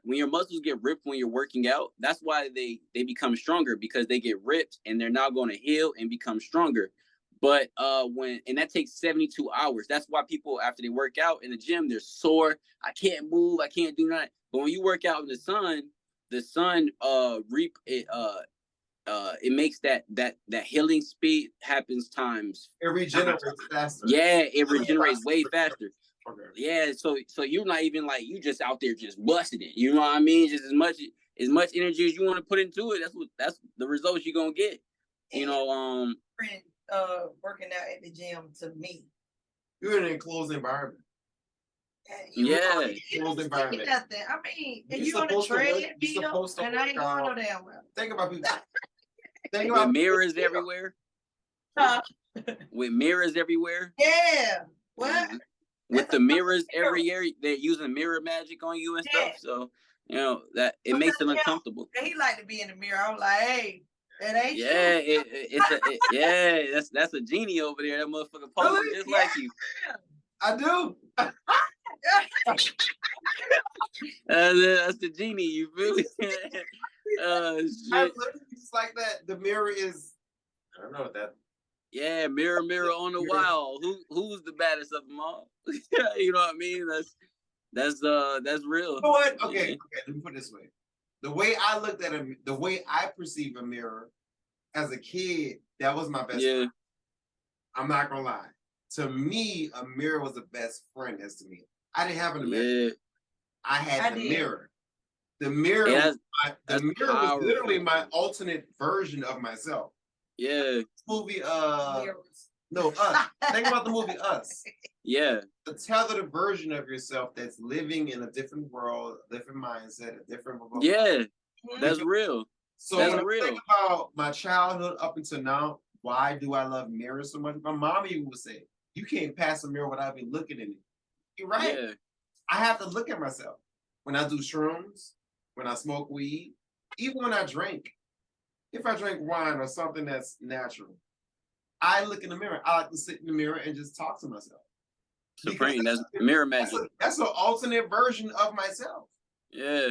Speaker 3: When your muscles get ripped when you're working out, that's why they become stronger because they get ripped and they're now going to heal and become stronger. But and that takes 72 hours. That's why people after they work out in the gym, they're sore. I can't move. I can't do nothing. But when you work out in the sun it makes that healing speed happens times.
Speaker 2: It regenerates faster.
Speaker 3: Yeah, it regenerates way faster. Okay. Yeah, so you're not even you just out there just busting it. You know what I mean? Just as much energy as you want to put into it. That's the results you're gonna get.
Speaker 4: Working out at the gym to me.
Speaker 2: You're in an enclosed environment.
Speaker 3: Yeah.
Speaker 2: Closed environment.
Speaker 4: Nothing. I mean, if
Speaker 2: You're
Speaker 4: you on a
Speaker 2: supposed to work- you're
Speaker 4: treadmill,
Speaker 2: supposed to
Speaker 4: and I ain't
Speaker 2: work
Speaker 4: going no
Speaker 2: out.
Speaker 4: damn well.
Speaker 2: Think about people. Think
Speaker 3: With
Speaker 2: about
Speaker 3: mirrors everywhere.
Speaker 4: Huh?
Speaker 3: With mirrors everywhere.
Speaker 4: Yeah. What?
Speaker 3: Mhm. With
Speaker 4: That's
Speaker 3: the
Speaker 4: a
Speaker 3: mirrors
Speaker 4: mirror.
Speaker 3: every year, they're using mirror magic on you and
Speaker 4: Yeah.
Speaker 3: stuff. So that it makes it uncomfortable.
Speaker 4: He like to be in the mirror. I was like, hey, that ain't
Speaker 3: Yeah,
Speaker 4: you.
Speaker 3: that's a genie over there. That motherfucker posing just like you.
Speaker 2: I do.
Speaker 3: That's the genie. You feel me?
Speaker 2: I
Speaker 3: Shit.
Speaker 2: literally just like that. The mirror is. I don't know what that.
Speaker 3: Yeah, mirror, mirror on the wall. Who's the baddest of them all? You know what I mean? That's real.
Speaker 2: You know what? Okay. Let me put it this way. The way I looked at him, the way I perceive a mirror as a kid, that was my best friend. I'm not gonna lie. To me, a mirror was the best friend as to me. I didn't have an mirror. I had the mirror. The mirror, was literally my alternate version of myself.
Speaker 3: Yeah.
Speaker 2: Movie, no, Us. Think about the movie Us.
Speaker 3: Yeah.
Speaker 2: The tethered version of yourself that's living in a different world, a different mindset, a different.
Speaker 3: Yeah, that's real.
Speaker 2: So
Speaker 3: that's
Speaker 2: when
Speaker 3: real.
Speaker 2: I think about my childhood up until now, why do I love mirrors so much? My mom even would say, "You can't pass a mirror without me looking in it." You're right.
Speaker 3: Yeah.
Speaker 2: I have to look at myself when I do shrooms, when I smoke weed, even when I drink. If I drink wine or something that's natural, I look in the mirror. I like to sit in the mirror and just talk to myself.
Speaker 3: Supreme. That's mirror magic.
Speaker 2: That's an alternate version of myself.
Speaker 3: Yeah.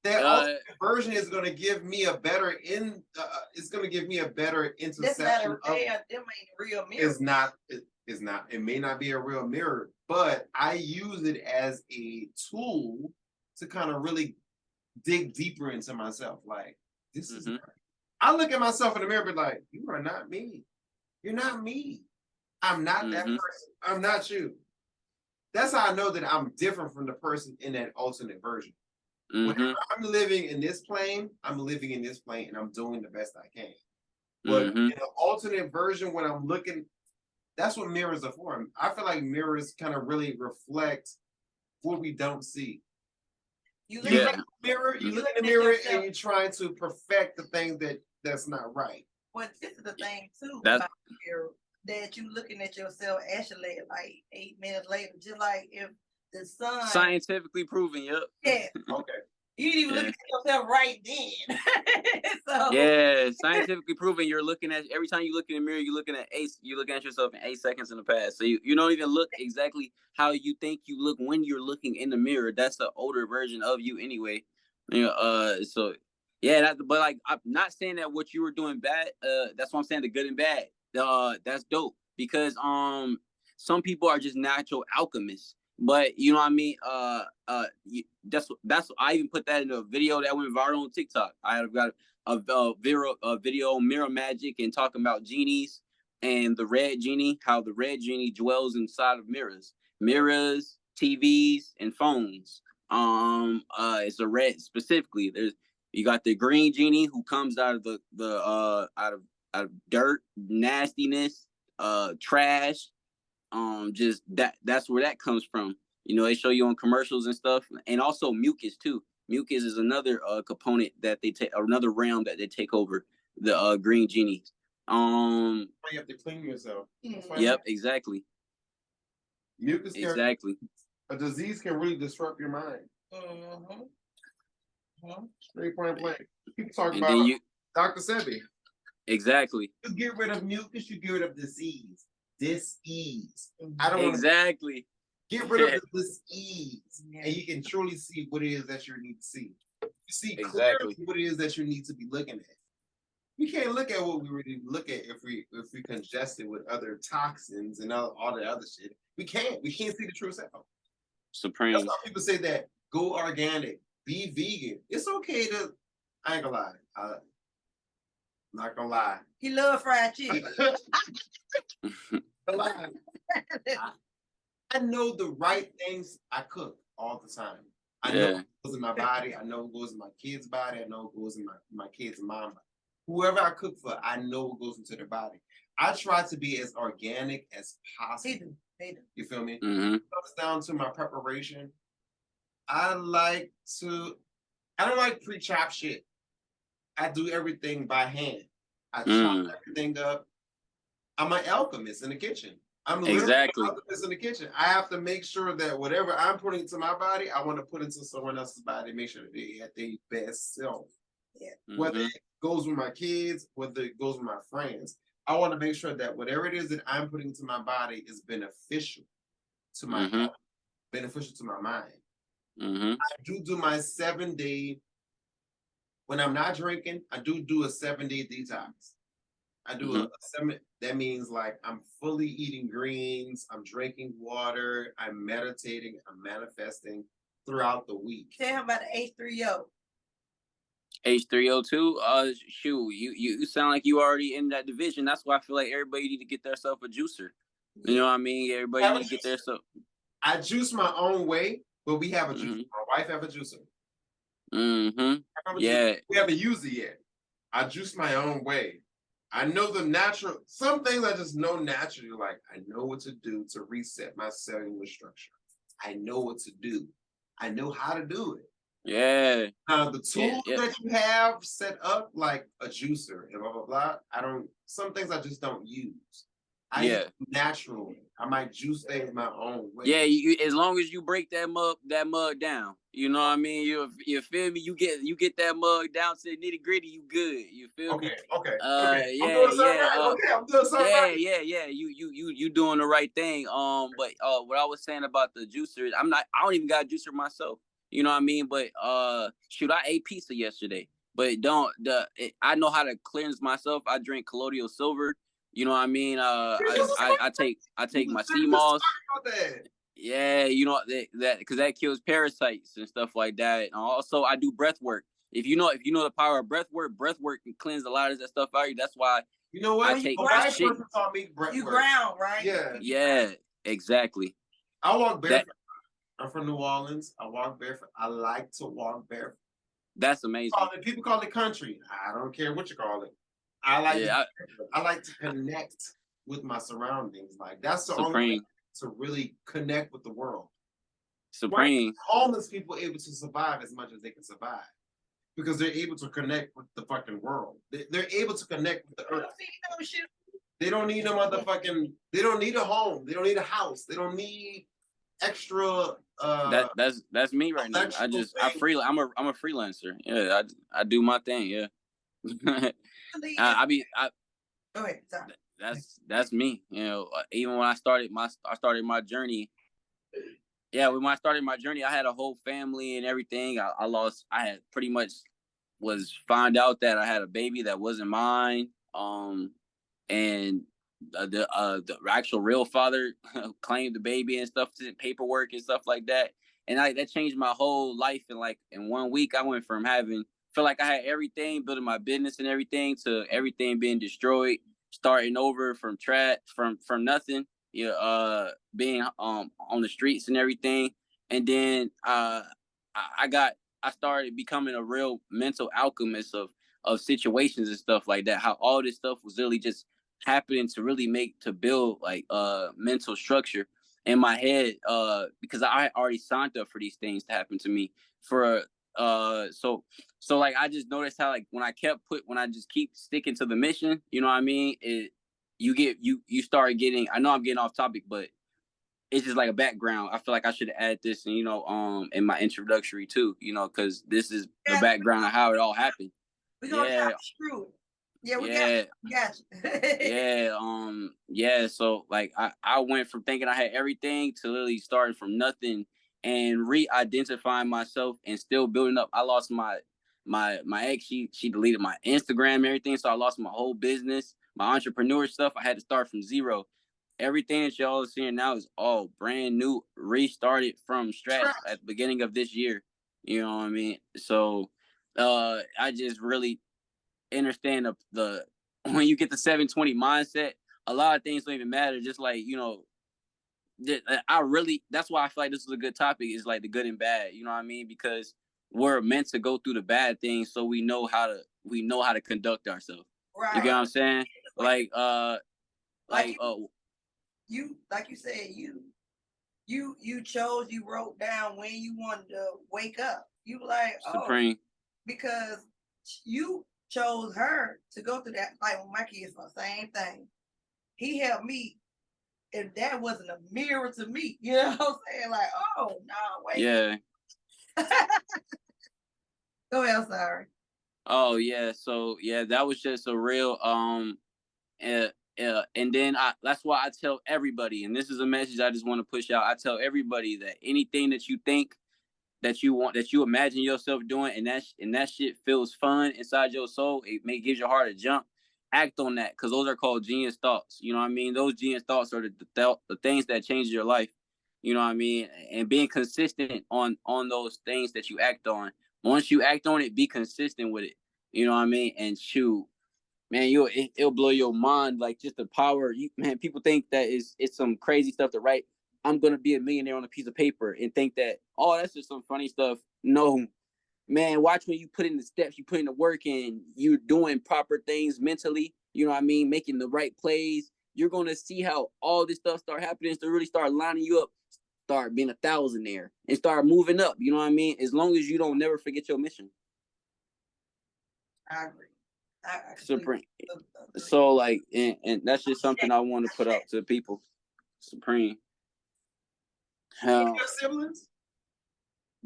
Speaker 2: That alternate version is going to give me a better it's going to give me a better interception.
Speaker 4: Them ain't real mirror.
Speaker 2: It's not. It may not be a real mirror, but I use it as a tool to kind of really dig deeper into myself. Like, this is. I look at myself in the mirror, and be like, "You are not me. You're not me. I'm not that person. I'm not you." That's how I know that I'm different from the person in that alternate version. Whenever I'm living in this plane, I'm living in this plane, and I'm doing the best I can. But in an alternate version, when I'm looking, that's what mirrors are for. I feel like mirrors kind of really reflect what we don't see. You look in the mirror, and you're trying to perfect the things that's not right.
Speaker 4: Well, this is the thing too about mirror, that you looking at yourself actually like 8 minutes later, just like if the sun
Speaker 3: scientifically proven. Yep.
Speaker 4: Yeah.
Speaker 2: Okay.
Speaker 4: You didn't even look at yourself right then. So
Speaker 3: yeah, scientifically proven. You're looking at every time you look in the mirror, you're looking at yourself in 8 seconds in the past. So you don't even look exactly how you think you look when you're looking in the mirror. That's the older version of you anyway. So yeah, but like I'm not saying that what you were doing bad. That's what I'm saying, the good and bad. That's dope because some people are just natural alchemists. But you know what I mean? That's I even put that in a video that went viral on TikTok. I have got a video mirror magic and talking about genies and the red genie, how the red genie dwells inside of mirrors, TVs, and phones. It's a red specifically. You got the green genie who comes out of out of dirt, nastiness, trash. Just that's where that comes from. They show you on commercials and stuff, and also mucus too. Mucus is another component that they take, another realm that they take over the green genies.
Speaker 2: You have to clean yourself.
Speaker 3: Yep, exactly.
Speaker 2: Mucus
Speaker 3: exactly.
Speaker 2: A disease can really disrupt your mind. Straight point blank. People talk about Dr. Sebi.
Speaker 3: Exactly.
Speaker 2: You get rid of mucus, you get rid of disease. Dis-ease. I don't
Speaker 3: exactly.
Speaker 2: Get rid of the dis-ease, and you can truly see what it is that you need to see. You see clearly what it is that you need to be looking at. We can't look at what we really look at if we congest it with other toxins and all the other shit. We can't. We can't see the true self.
Speaker 3: Supreme.
Speaker 2: That's why people say that go organic, be vegan. It's okay to. I ain't gonna lie. I'm not gonna lie.
Speaker 4: He love fried chicken.
Speaker 2: I know the right things I cook all the time. I know what goes in my body. I know what goes in my kid's body. I know what goes in my kid's mom body. Whoever I cook for, I know what goes into their body. I try to be as organic as possible. You feel me?
Speaker 3: Mm-hmm.
Speaker 2: It comes down to my preparation. I don't like pre-chop shit. I do everything by hand. I chop everything up. I'm an alchemist in the kitchen. I'm literally an alchemist in the kitchen. I have to make sure that whatever I'm putting into my body, I want to put into someone else's body, make sure that they at their best self. Yeah. Whether it goes with my kids, whether it goes with my friends, I want to make sure that whatever it is that I'm putting into my body is beneficial to my health, beneficial to my mind. I do my 7-day. When I'm not drinking, I do a 7-day detox. I do a 7. That means like I'm fully eating greens. I'm drinking water. I'm meditating. I'm manifesting throughout the week.
Speaker 4: Tell him about the H3O.
Speaker 3: H3O2. Shoot, you sound like you already in that division. That's why I feel like everybody need to get themselves a juicer. You know what I mean? Everybody need to get themselves.
Speaker 2: I juice my own way, but we have a juicer. My wife have a juicer.
Speaker 3: Yeah.
Speaker 2: We haven't used it yet. I juice my own way. I know the natural, some things I just know naturally, like I know what to do to reset my cellular structure. I know what to do. I know how to do it.
Speaker 3: Yeah.
Speaker 2: Now the tools that you have set up, like a juicer and blah, blah, blah, some things I just don't use. I use naturally. I might juice things my own way.
Speaker 3: Yeah, as long as you break that mug down, you know what I mean. You feel me? You get that mug down to the nitty gritty. You good? You feel me?
Speaker 2: Okay.
Speaker 3: Yeah,
Speaker 2: I'm doing something right.
Speaker 3: Yeah. You doing the right thing. But what I was saying about the juicer, I don't even got a juicer myself. You know what I mean? But shoot, I ate pizza yesterday. But I know how to cleanse myself. I drink colloidal silver. You know what I mean? I take my sea moss. Yeah, you know that because that kills parasites and stuff like that. And also, I do breath work. If you know the power of breath work can cleanse a lot of that stuff out. That's why
Speaker 2: you know what
Speaker 3: I take
Speaker 2: my
Speaker 3: shit.
Speaker 2: taught me breath
Speaker 4: you
Speaker 2: work.
Speaker 4: ground, right?
Speaker 2: Yeah,
Speaker 3: exactly.
Speaker 2: I walk barefoot. I'm from New Orleans. I walk barefoot. I like to walk barefoot.
Speaker 3: That's amazing.
Speaker 2: People call it country. I don't care what you call it. I like to connect with my surroundings. Like that's the only way to really connect with the world.
Speaker 3: Supreme.
Speaker 2: Homeless people able to survive as much as they can survive because they're able to connect with the fucking world. They're able to connect with the earth. They don't need a motherfucking. They don't need a home. They don't need a house. They don't need extra.
Speaker 3: That's me right now. I'm a freelancer. Yeah, I do my thing. Yeah. That's me. You know, even when I started my journey. Yeah, when I started my journey, I had a whole family and everything. I had pretty much found out that I had a baby that wasn't mine. And the actual real father claimed the baby and stuff, paperwork and stuff like that. And that changed my whole life. And like in 1 week, I went from feel like I had everything, building my business and everything, to everything being destroyed, starting over from nothing. Being on the streets and everything. And then I started becoming a real mental alchemist of situations and stuff like that. How all this stuff was really just happening to build like mental structure in my head, because I already signed up for these things to happen to me. So like I just noticed how like when I just keep sticking to the mission, you know what I mean? You start getting, I know I'm getting off topic, but it's just like a background. I feel like I should add this, and in my introductory too, because this is the background of how it all happened.
Speaker 4: We're gonna screw it. Yeah, we got you.
Speaker 3: Yeah. So like I went from thinking I had everything to literally starting from nothing and re-identifying myself and still building up. I lost my ex. She deleted my Instagram and everything, so I lost my whole business, my entrepreneur stuff. I had to start from zero. Everything that y'all are seeing now is all brand new, restarted from scratch at the beginning of this year. You know what I mean? So I just really understand the when you get the 720 mindset, a lot of things don't even matter. Just like, that's why I feel like this is a good topic, is like the good and bad, you know what I mean? Because we're meant to go through the bad things so we know how to conduct ourselves. Right. You get what I'm saying?
Speaker 4: you like you said, you chose, you wrote down when you wanted to wake up. You like,
Speaker 3: Supreme.
Speaker 4: because you chose her to go through that. Like when my kids were the same thing. He helped me. If that wasn't a mirror to me, you know what I'm saying? Like, oh no, wait.
Speaker 3: Yeah.
Speaker 4: Go ahead, I'm sorry.
Speaker 3: Oh yeah. So yeah, that was just a real and then that's why I tell everybody, and this is a message I just want to push out. I tell everybody that anything that you think that you want, that you imagine yourself doing, and that shit feels fun inside your soul, gives your heart a jump. Act on that, because those are called genius thoughts. You know what I mean? Those genius thoughts are the things that change your life. You know what I mean? And being consistent on those things that you act on. Once you act on it, be consistent with it. You know what I mean? And shoot, man, it'll blow your mind. Like, just the power. Man, people think that it's some crazy stuff to write. I'm gonna be a millionaire on a piece of paper, and think that, oh, that's just some funny stuff. No, man, watch when you put in the steps, you put in the work, and you're doing proper things mentally. You know what I mean? Making the right plays. You're gonna see how all this stuff start happening to really start lining you up. Start being a thousandaire and start moving up. You know what I mean? As long as you don't never forget your mission.
Speaker 4: I agree.
Speaker 3: Supreme. So like, and that's just something I want to put out to people. Supreme.
Speaker 2: You have siblings?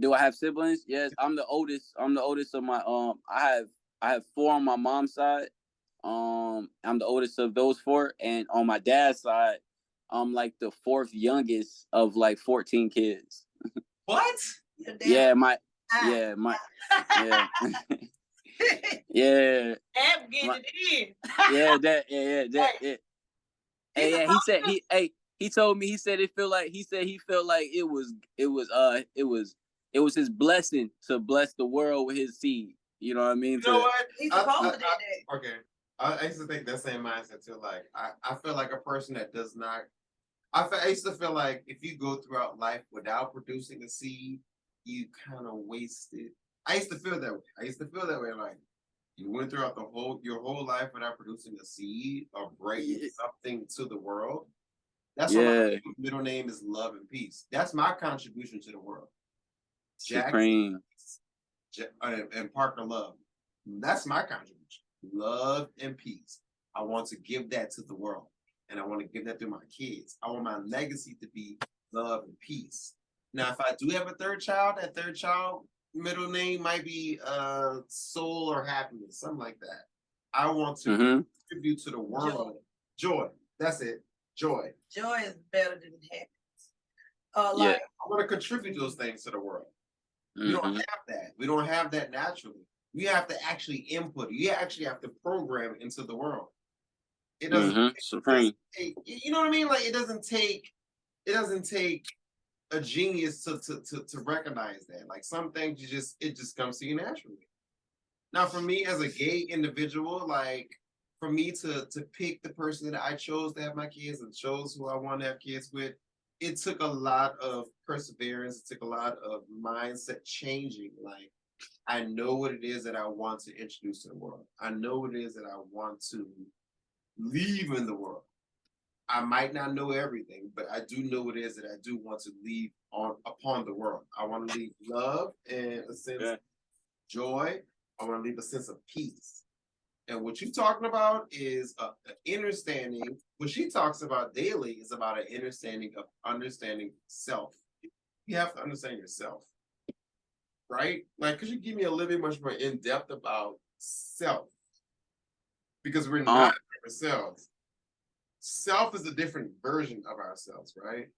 Speaker 3: Do I have siblings? Yes, I'm the oldest. I'm the oldest of my I have 4 on my mom's side. I'm the oldest of those 4, and on my dad's side, I'm like the 4th youngest of like 14 kids.
Speaker 2: What?
Speaker 3: Yeah, yeah. Yeah.
Speaker 4: Ab getting it in.
Speaker 3: Yeah, that. Hey, yeah, he told me, he said he felt like it was his blessing to bless the world with his seed. You know what I mean?
Speaker 2: You know what?
Speaker 4: He's supposed to do that.
Speaker 2: Okay. I used to think that same mindset too. Like, I feel like a person that does not. I used to feel like if you go throughout life without producing a seed, you kind of waste it. I used to feel that way. Like, you went throughout your whole life without producing a seed or bringing something to the world. That's why my middle name is Love and Peace. That's my contribution to the world.
Speaker 3: Supreme.
Speaker 2: And Parker Love. That's my contribution. Love and peace. I want to give that to the world. And I want to give that to my kids. I want my legacy to be love and peace. Now, if I do have a third child, that third child middle name might be soul or happiness, something like that. I want to contribute to the world. Joy. That's it. Joy.
Speaker 4: Joy is better than happiness.
Speaker 2: I want to contribute those things to the world. We don't have that. We don't have that naturally. We have to actually input it. You actually have to program it into the world. It doesn't.
Speaker 3: Supreme.
Speaker 2: You know what I mean? Like, it doesn't take a genius to recognize that. Like, some things it just comes to you naturally. Now, for me as a gay individual, like, for me to pick the person that I chose to have my kids and chose who I want to have kids with, it took a lot of perseverance. It took a lot of mindset changing. Like, I know what it is that I want to introduce to the world. I know what it is that I want to leave in the world. I might not know everything, but I do know what it is that I do want to leave upon the world. I want to leave love and a sense of joy. I want to leave a sense of peace. And what you're talking about is an understanding. What she talks about daily is about an understanding of understanding self. You have to understand yourself, right? Like, could you give me a little bit much more in depth about self? Because we're not ourselves. Self is a different version of ourselves, right?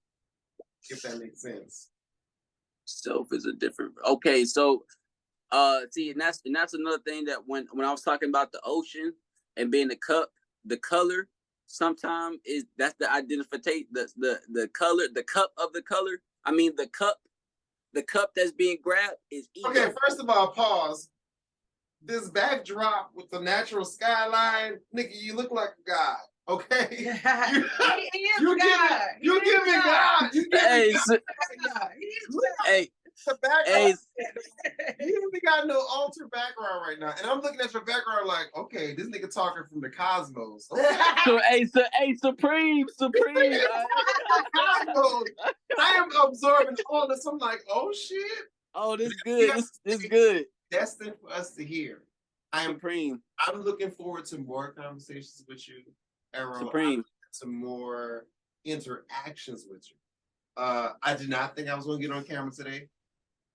Speaker 2: If that makes sense.
Speaker 3: Self is a different. Okay, so see, and that's another thing that when I was talking about the ocean and being the cup, the color sometimes that's the identification, the color, the cup of the color. I mean, the cup that's being grabbed is ego.
Speaker 2: Okay, first of all, pause. This backdrop with the natural skyline, nigga, you look like a god. Okay, you give me God.
Speaker 3: Hey,
Speaker 2: The background.
Speaker 3: Hey,
Speaker 2: You ain't got no altar background right now. And I'm looking at your background like, okay, this nigga talking from the cosmos. Okay.
Speaker 3: hey, Supreme.
Speaker 2: I am absorbing all this. I'm like, oh shit.
Speaker 3: Oh, this good. This good.
Speaker 2: Destined for us to hear.
Speaker 3: Supreme.
Speaker 2: I'm looking forward to more conversations with you, Airroe.
Speaker 3: Supreme.
Speaker 2: To more interactions with you. I did not think I was going to get on camera today.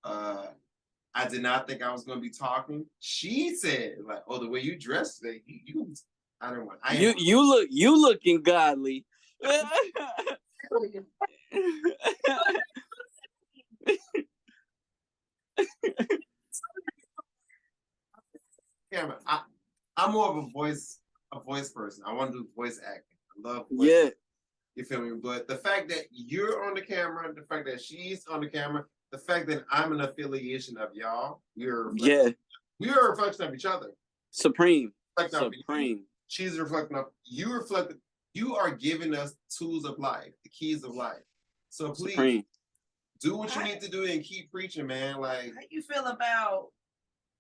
Speaker 2: I did not think I was going to be talking. She said, like, "Oh, the way you dress today, you I don't want.
Speaker 3: You looking godly."
Speaker 2: Camera. I'm more of a voice person. I want to do voice acting. I love voice
Speaker 3: Yeah.
Speaker 2: acting. You feel me? But the fact that you're on the camera, the fact that she's on the camera, the fact that I'm an affiliation of y'all, we're a reflection of each other.
Speaker 3: Supreme.
Speaker 2: Supreme. She's reflecting of you. Reflecting. You are giving us tools of life, the keys of life. So please
Speaker 3: Supreme.
Speaker 2: do what you need to do and keep preaching, man. Like,
Speaker 4: how you feel about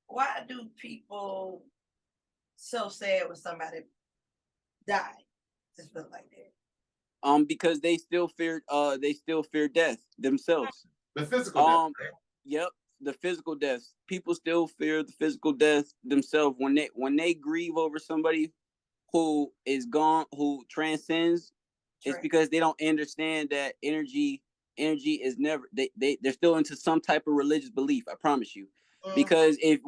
Speaker 4: why do people so sad when somebody die? Just feel like that.
Speaker 3: Because they still fear death themselves.
Speaker 2: The physical death.
Speaker 3: Yep, the physical death. People still fear the physical death themselves when they grieve over somebody who is gone, who transcends. It's because they don't understand that energy is never they're still into some type of religious belief. I promise you. Because if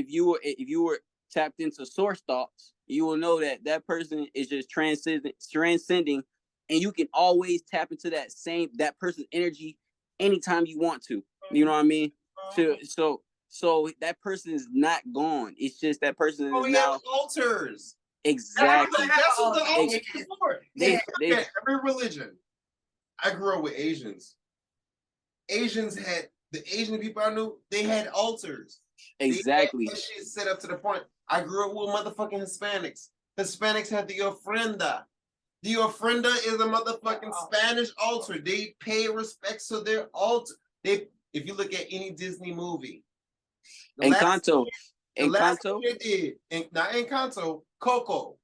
Speaker 3: you were tapped into source thoughts, you will know that person is just transcending. And you can always tap into that person's energy anytime you want to. You know what I mean? So that person is not gone. It's just that person is now
Speaker 2: altars.
Speaker 3: Exactly.
Speaker 2: That's what the altars is for. Every religion. I grew up with Asians. The Asian people I knew, they had altars.
Speaker 3: Exactly.
Speaker 2: That shit set up to the point. I grew up with motherfucking Hispanics. Hispanics had the ofrenda. The ofrenda is a motherfucking Spanish altar. They pay respects to their altar. If you look at any Disney movie,
Speaker 3: Encanto.
Speaker 2: They did. Not Encanto, Coco.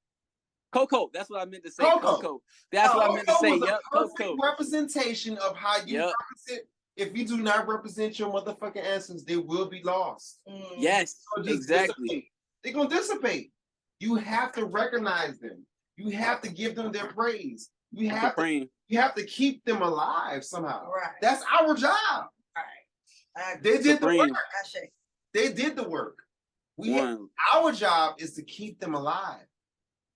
Speaker 3: That's what I meant to say. Coco. That's what I meant to say. Yep. Coco.
Speaker 2: Representation of how you represent. If you do not represent your motherfucking essence, they will be lost.
Speaker 3: Yes, exactly.
Speaker 2: Dissipate. They're gonna dissipate. You have to recognize them. You have to give them their praise. You have to keep them alive somehow.
Speaker 4: Right.
Speaker 2: That's our job.
Speaker 4: Right.
Speaker 2: They did the work. They did the work. Our job is to keep them alive.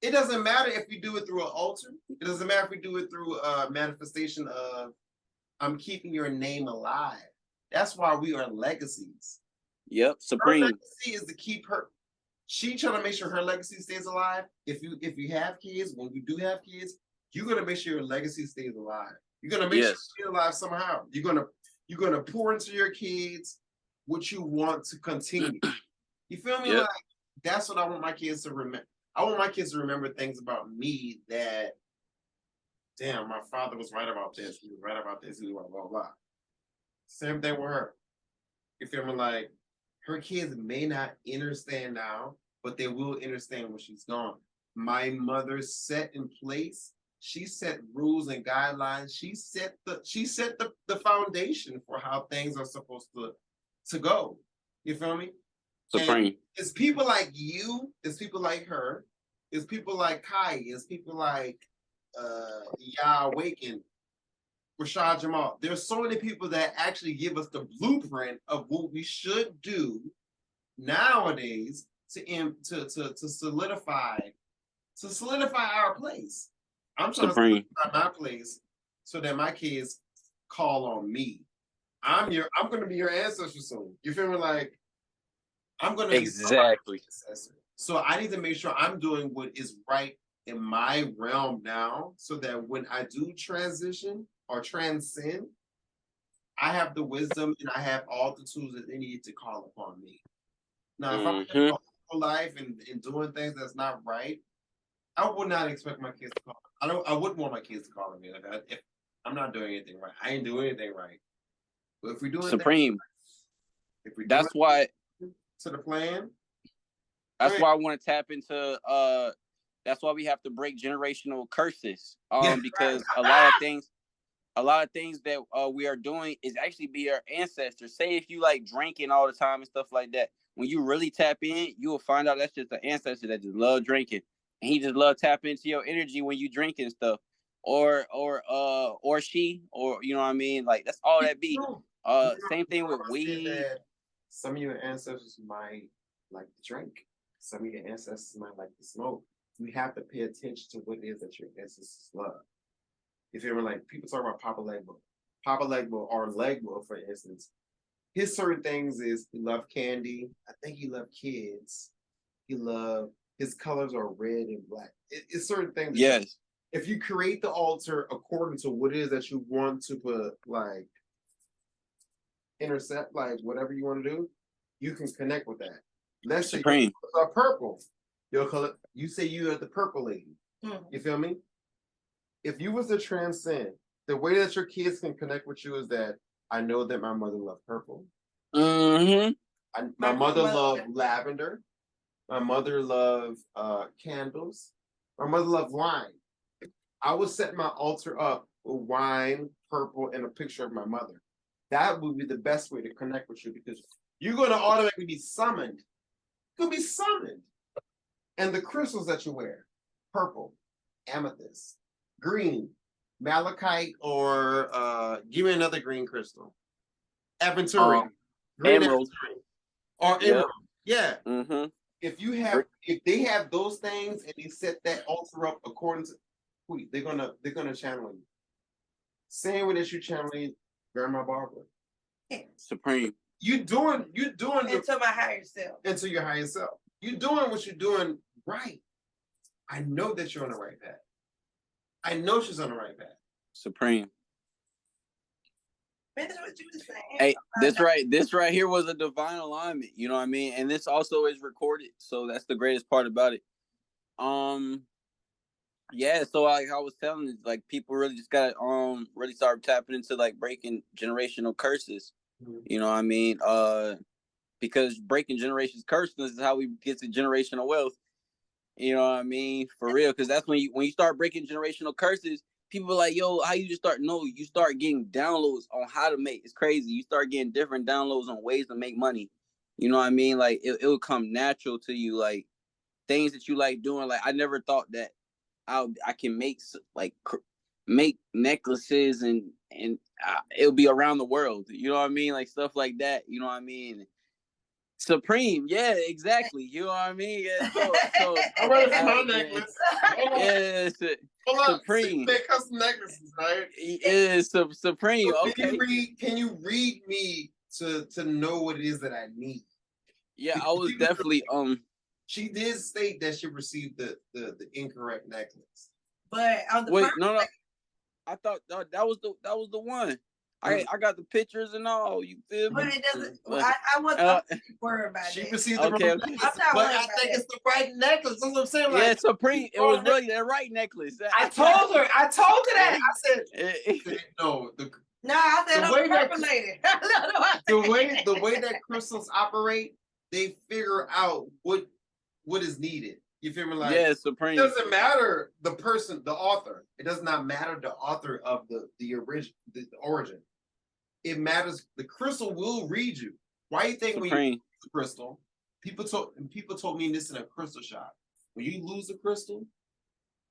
Speaker 2: It doesn't matter if we do it through an altar. It doesn't matter if we do it through a manifestation of I'm keeping your name alive. That's why we are legacies.
Speaker 3: Yep, Supreme.
Speaker 2: Her legacy is to keep her. She trying to make sure her legacy stays alive. If you have kids, when you do have kids, you're gonna make sure your legacy stays alive. You're gonna make sure it stays alive somehow. You're gonna pour into your kids what you want to continue. You feel me? Like that's what I want my kids to remember. I want my kids to remember things about me that, damn, my father was right about this. He was right about this. He was blah, blah, blah. Same thing with her. You feel me? Like, her kids may not understand now, but they will understand when she's gone. My mother set in place. She set rules and guidelines. She set the foundation for how things are supposed to go. You feel me?
Speaker 3: Supreme.
Speaker 2: And it's people like you. It's people like her. It's people like Kai. It's people like Yah Awaken, Rashad Jamal. There's so many people that actually give us the blueprint of what we should do nowadays to solidify our place. I'm trying to solidify my place so that my kids call on me. I'm going to be your ancestor soon. You feel me? Like, I'm going to be
Speaker 3: exactly.
Speaker 2: So I need to make sure I'm doing what is right in my realm now, so that when I do transition or transcend, I have the wisdom and I have all the tools that they need to call upon me. Now, if I'm living a life and doing things that's not right, I would not expect my kids to call. I wouldn't want my kids to call on me. Like, if I'm not doing anything right, I ain't doing anything right. But if we're doing
Speaker 3: Supreme,
Speaker 2: If we
Speaker 3: That's why.
Speaker 2: to the plan.
Speaker 3: That's why I want to tap into. That's why we have to break generational curses. Because a lot of things that we are doing is actually be our ancestors. Say if you like drinking all the time and stuff like that, when you really tap in, you will find out that's just an ancestor that just love drinking, and he just love tapping into your energy when you drink and stuff, or she, or you know what I mean. Like that's all that be. Same thing with weed.
Speaker 2: Some of your ancestors might like to drink. Some of your ancestors might like to smoke. You have to pay attention to what it is that your ancestors love. If you're like people talk about Papa Legbo or Legbo, for instance, his certain things is he loved candy. I think he loved kids. His colors are red and black. It's certain things.
Speaker 3: Yes.
Speaker 2: If you create the altar according to what it is that you want to put, like intercept, like whatever you want to do, you can connect with that. Let's say
Speaker 3: Supreme.
Speaker 2: you're purple. Your color. You say you are the purple lady. You feel me? If you was to transcend, the way that your kids can connect with you is that I know that my mother loved purple.
Speaker 3: Mm-hmm.
Speaker 2: My mother loved lavender. My mother loved candles. My mother loved wine. I would set my altar up with wine, purple, and a picture of my mother. That would be the best way to connect with you because you're going to automatically be summoned. You could be summoned. And the crystals that you wear, purple, amethyst, green, malachite, or give me another green crystal. Aventurine.
Speaker 3: Emerald.
Speaker 2: Or emerald. Yeah.
Speaker 3: Mm-hmm.
Speaker 2: If they have those things and they set that altar up according to Queet, they're gonna channel you. Same way that you channeling Grandma Barbara.
Speaker 3: Supreme.
Speaker 2: You doing
Speaker 4: into my higher self.
Speaker 2: Into your higher self. You doing what you're doing right. I know that you're on the right path. I know she's on the right path.
Speaker 3: Supreme.
Speaker 4: That's what you were saying.
Speaker 3: Hey, this right here was a divine alignment. You know what I mean? And this also is recorded, so that's the greatest part about it. Yeah. So like I was telling you, like people really just gotta really start tapping into like breaking generational curses. Mm-hmm. You know what I mean? Because breaking generations curses is how we get to generational wealth. You know what I mean? For real, because that's when you start breaking generational curses. People are like, yo, how you just start? No, you start getting downloads on how to make. It's crazy. You start getting different downloads on ways to make money. You know what I mean? Like it will come natural to you, like things that you like doing. Like I never thought that I can make make necklaces and it'll be around the world. You know what I mean? Like stuff like that. You know what I mean? Supreme, yeah, exactly. You know what I mean? Yeah, so
Speaker 2: I'm ready for my necklace.
Speaker 3: Yeah, Supreme.
Speaker 2: They custom necklaces, right?
Speaker 3: Yeah, Supreme.
Speaker 2: So
Speaker 3: okay.
Speaker 2: Can you read me to know what it is that I need?
Speaker 3: Yeah, I was definitely
Speaker 2: She did state that she received the incorrect necklace.
Speaker 4: But on the
Speaker 3: wait, no, I thought that was the one. I got the pictures and all. You feel me?
Speaker 4: But it doesn't. I wasn't worried about it.
Speaker 2: She received the wrong necklace.
Speaker 4: But
Speaker 2: I think it's the right necklace. That's what I'm saying.
Speaker 3: Yeah, Supreme. It was really the right necklace.
Speaker 2: I told her that. I said no.
Speaker 4: I said the way that lady.
Speaker 2: the way that crystals operate, they figure out what is needed. You feel me? Like,
Speaker 3: yeah, Supreme.
Speaker 2: It doesn't matter the person, the author. It does not matter the author of the origin. It matters. The crystal will read you. Why do you think
Speaker 3: Supreme.
Speaker 2: when you lose the crystal, people told me this in a crystal shop. When you lose a crystal,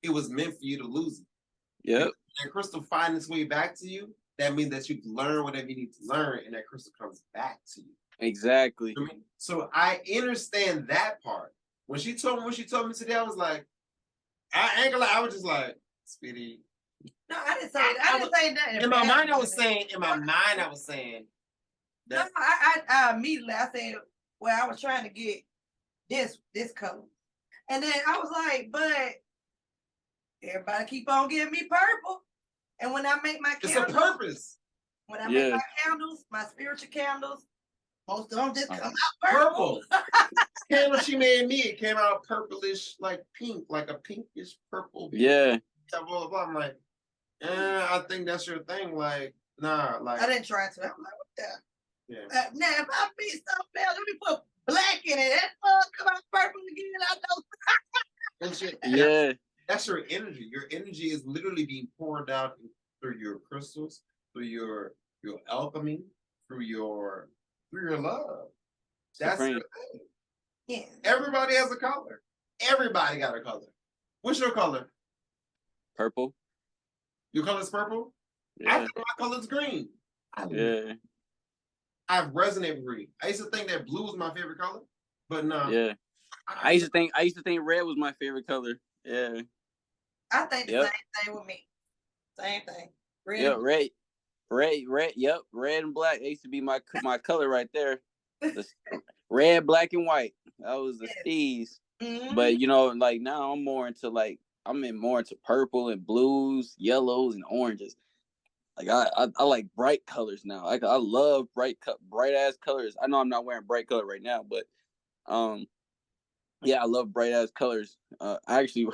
Speaker 2: it was meant for you to lose it.
Speaker 3: Yep.
Speaker 2: That crystal finds its way back to you. That means that you learn whatever you need to learn, and that crystal comes back to you.
Speaker 3: Exactly.
Speaker 2: So I understand that part. When she told me today, I was like, I was just like, Speedy.
Speaker 4: No, I didn't say that. I didn't say nothing.
Speaker 2: In my mind, I was saying.
Speaker 4: That I immediately I said, well, I was trying to get this color. And then I was like, but everybody keep on giving me purple. And when I make my candles,
Speaker 2: it's a purpose.
Speaker 4: When I make my candles, my spiritual candles, most of them just come out purple.
Speaker 2: Candle she made me, it came out purplish, like pink, like a pinkish purple.
Speaker 3: Yeah.
Speaker 2: Blah, blah, blah. I'm like, I think that's your thing. Like, nah, like
Speaker 4: I didn't try to. I'm like, what the?
Speaker 2: Yeah.
Speaker 4: Now, if I be something else, let me put black in it. That come out purple again. I know.
Speaker 2: That's your,
Speaker 3: Yeah.
Speaker 2: that's your energy. Your energy is literally being poured out through your crystals, through your alchemy, through your love. That's
Speaker 3: Supreme.
Speaker 2: your thing.
Speaker 4: Yeah.
Speaker 2: Everybody has a color. Everybody got a color. What's your color?
Speaker 3: Purple.
Speaker 2: Your color's purple? I
Speaker 3: Yeah.
Speaker 2: think my color's green.
Speaker 3: Yeah.
Speaker 2: I resonate with green. I used to think that blue was my favorite color, but no.
Speaker 3: Yeah. I used to think red was my favorite color. Yeah.
Speaker 4: I think the
Speaker 3: Yep.
Speaker 4: same thing with me. Same thing. Red.
Speaker 3: Yeah, red. Yep, red and black. They used to be my color right there. The red, black, and white. That was the steez.
Speaker 4: Mm-hmm.
Speaker 3: But you know, like now I'm more into more into purple and blues, yellows, and oranges. Like I like bright colors now. Like I love bright ass colors. I know I'm not wearing bright color right now, but yeah, I love bright ass colors. I actually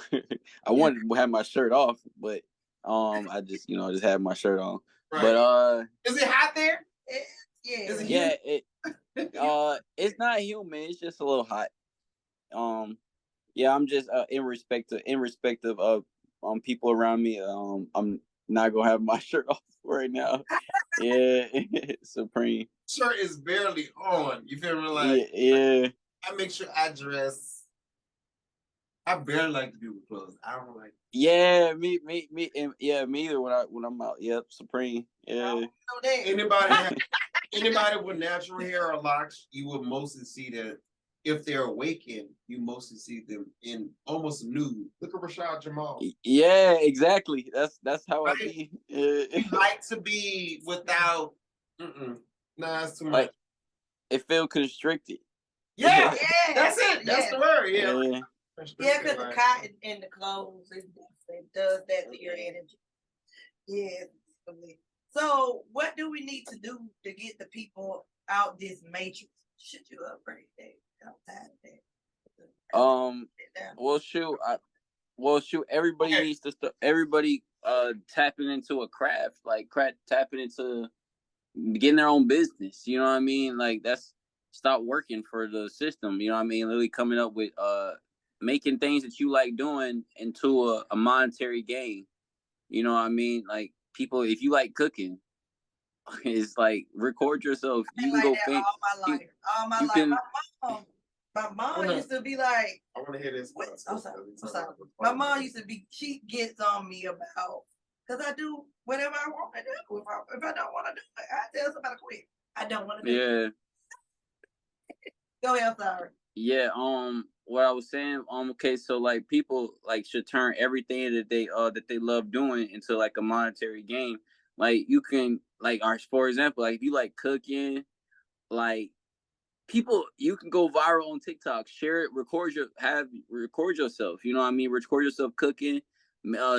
Speaker 3: I wanted to have my shirt off, but I just just had my shirt on.
Speaker 2: Right.
Speaker 3: But
Speaker 2: is it hot there?
Speaker 4: Yeah.
Speaker 2: Is it
Speaker 3: yeah, it's not humid. It's just a little hot. Yeah, I'm just in respect of people around me. I'm not gonna have my shirt off right now. Yeah, Supreme.
Speaker 2: Shirt is barely on. You feel me? Like
Speaker 3: yeah.
Speaker 2: I make sure I dress. I barely like to be with clothes. I don't like.
Speaker 3: Yeah, me either. When I'm out, yep, Supreme. Yeah.
Speaker 2: Anybody with natural hair or locks, you will mostly see that if they're awakened, you mostly see them in almost nude. Look at Rashad Jamal.
Speaker 3: Yeah, exactly. That's how
Speaker 2: right?
Speaker 3: I be.
Speaker 2: You like to be without. Nah, it's too much.
Speaker 3: Like, it feel constricted.
Speaker 2: Yeah, that's it. That's the word. Yeah.
Speaker 4: Yeah, because the cotton in the clothes it does that to your energy. Yeah. So, what do we need to do to get the people out this matrix? Should you upgrade that? Outside of
Speaker 3: that. Well, shoot. Everybody needs to. Everybody tapping into a craft, tapping into getting their own business. You know what I mean? Like that's stop working for the system. You know what I mean? Literally coming up with making things that you like doing into a monetary gain. You know what I mean? Like people, if you like cooking, it's like record yourself. You can go
Speaker 4: all my life. All my life. My mom used to be like,
Speaker 2: I want to hear this.
Speaker 4: I'm sorry. My mom used to be, she gets on me about, because I do whatever I want to do. If I don't want to do it, I tell somebody to quit. I don't want to do it. Go ahead, sorry.
Speaker 3: Yeah, what I was saying, okay, so like people like should turn everything that they love doing into like a monetary gain. Like you can for example, like if you like cooking, like people, you can go viral on TikTok, share it, record yourself. You know what I mean? Record yourself cooking,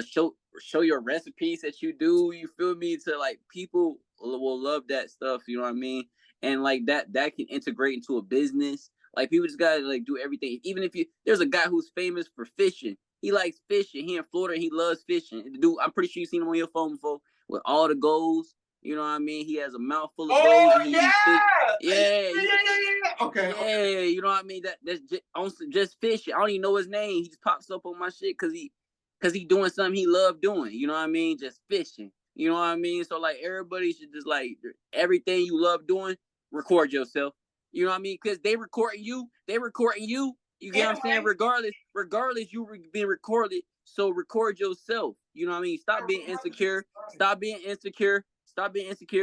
Speaker 3: show your recipes that you do. You feel me? To like people will love that stuff. You know what I mean? And like that can integrate into a business. Like people just gotta like do everything. Even if there's a guy who's famous for fishing. He likes fishing. He in Florida. He loves fishing. Dude, I'm pretty sure you've seen him on your phone before with all the goals. You know what I mean? He has a mouthful of goals. And yeah. Okay. You know what I mean? That's just fishing. I don't even know his name. He just pops up on my shit because he doing something he loved doing. You know what I mean? Just fishing. You know what I mean? So like everybody should just like everything you love doing, record yourself. You know what I mean? Because they recording you. You get what I'm saying? Regardless, you being recorded. So record yourself. You know what I mean? Stop being insecure.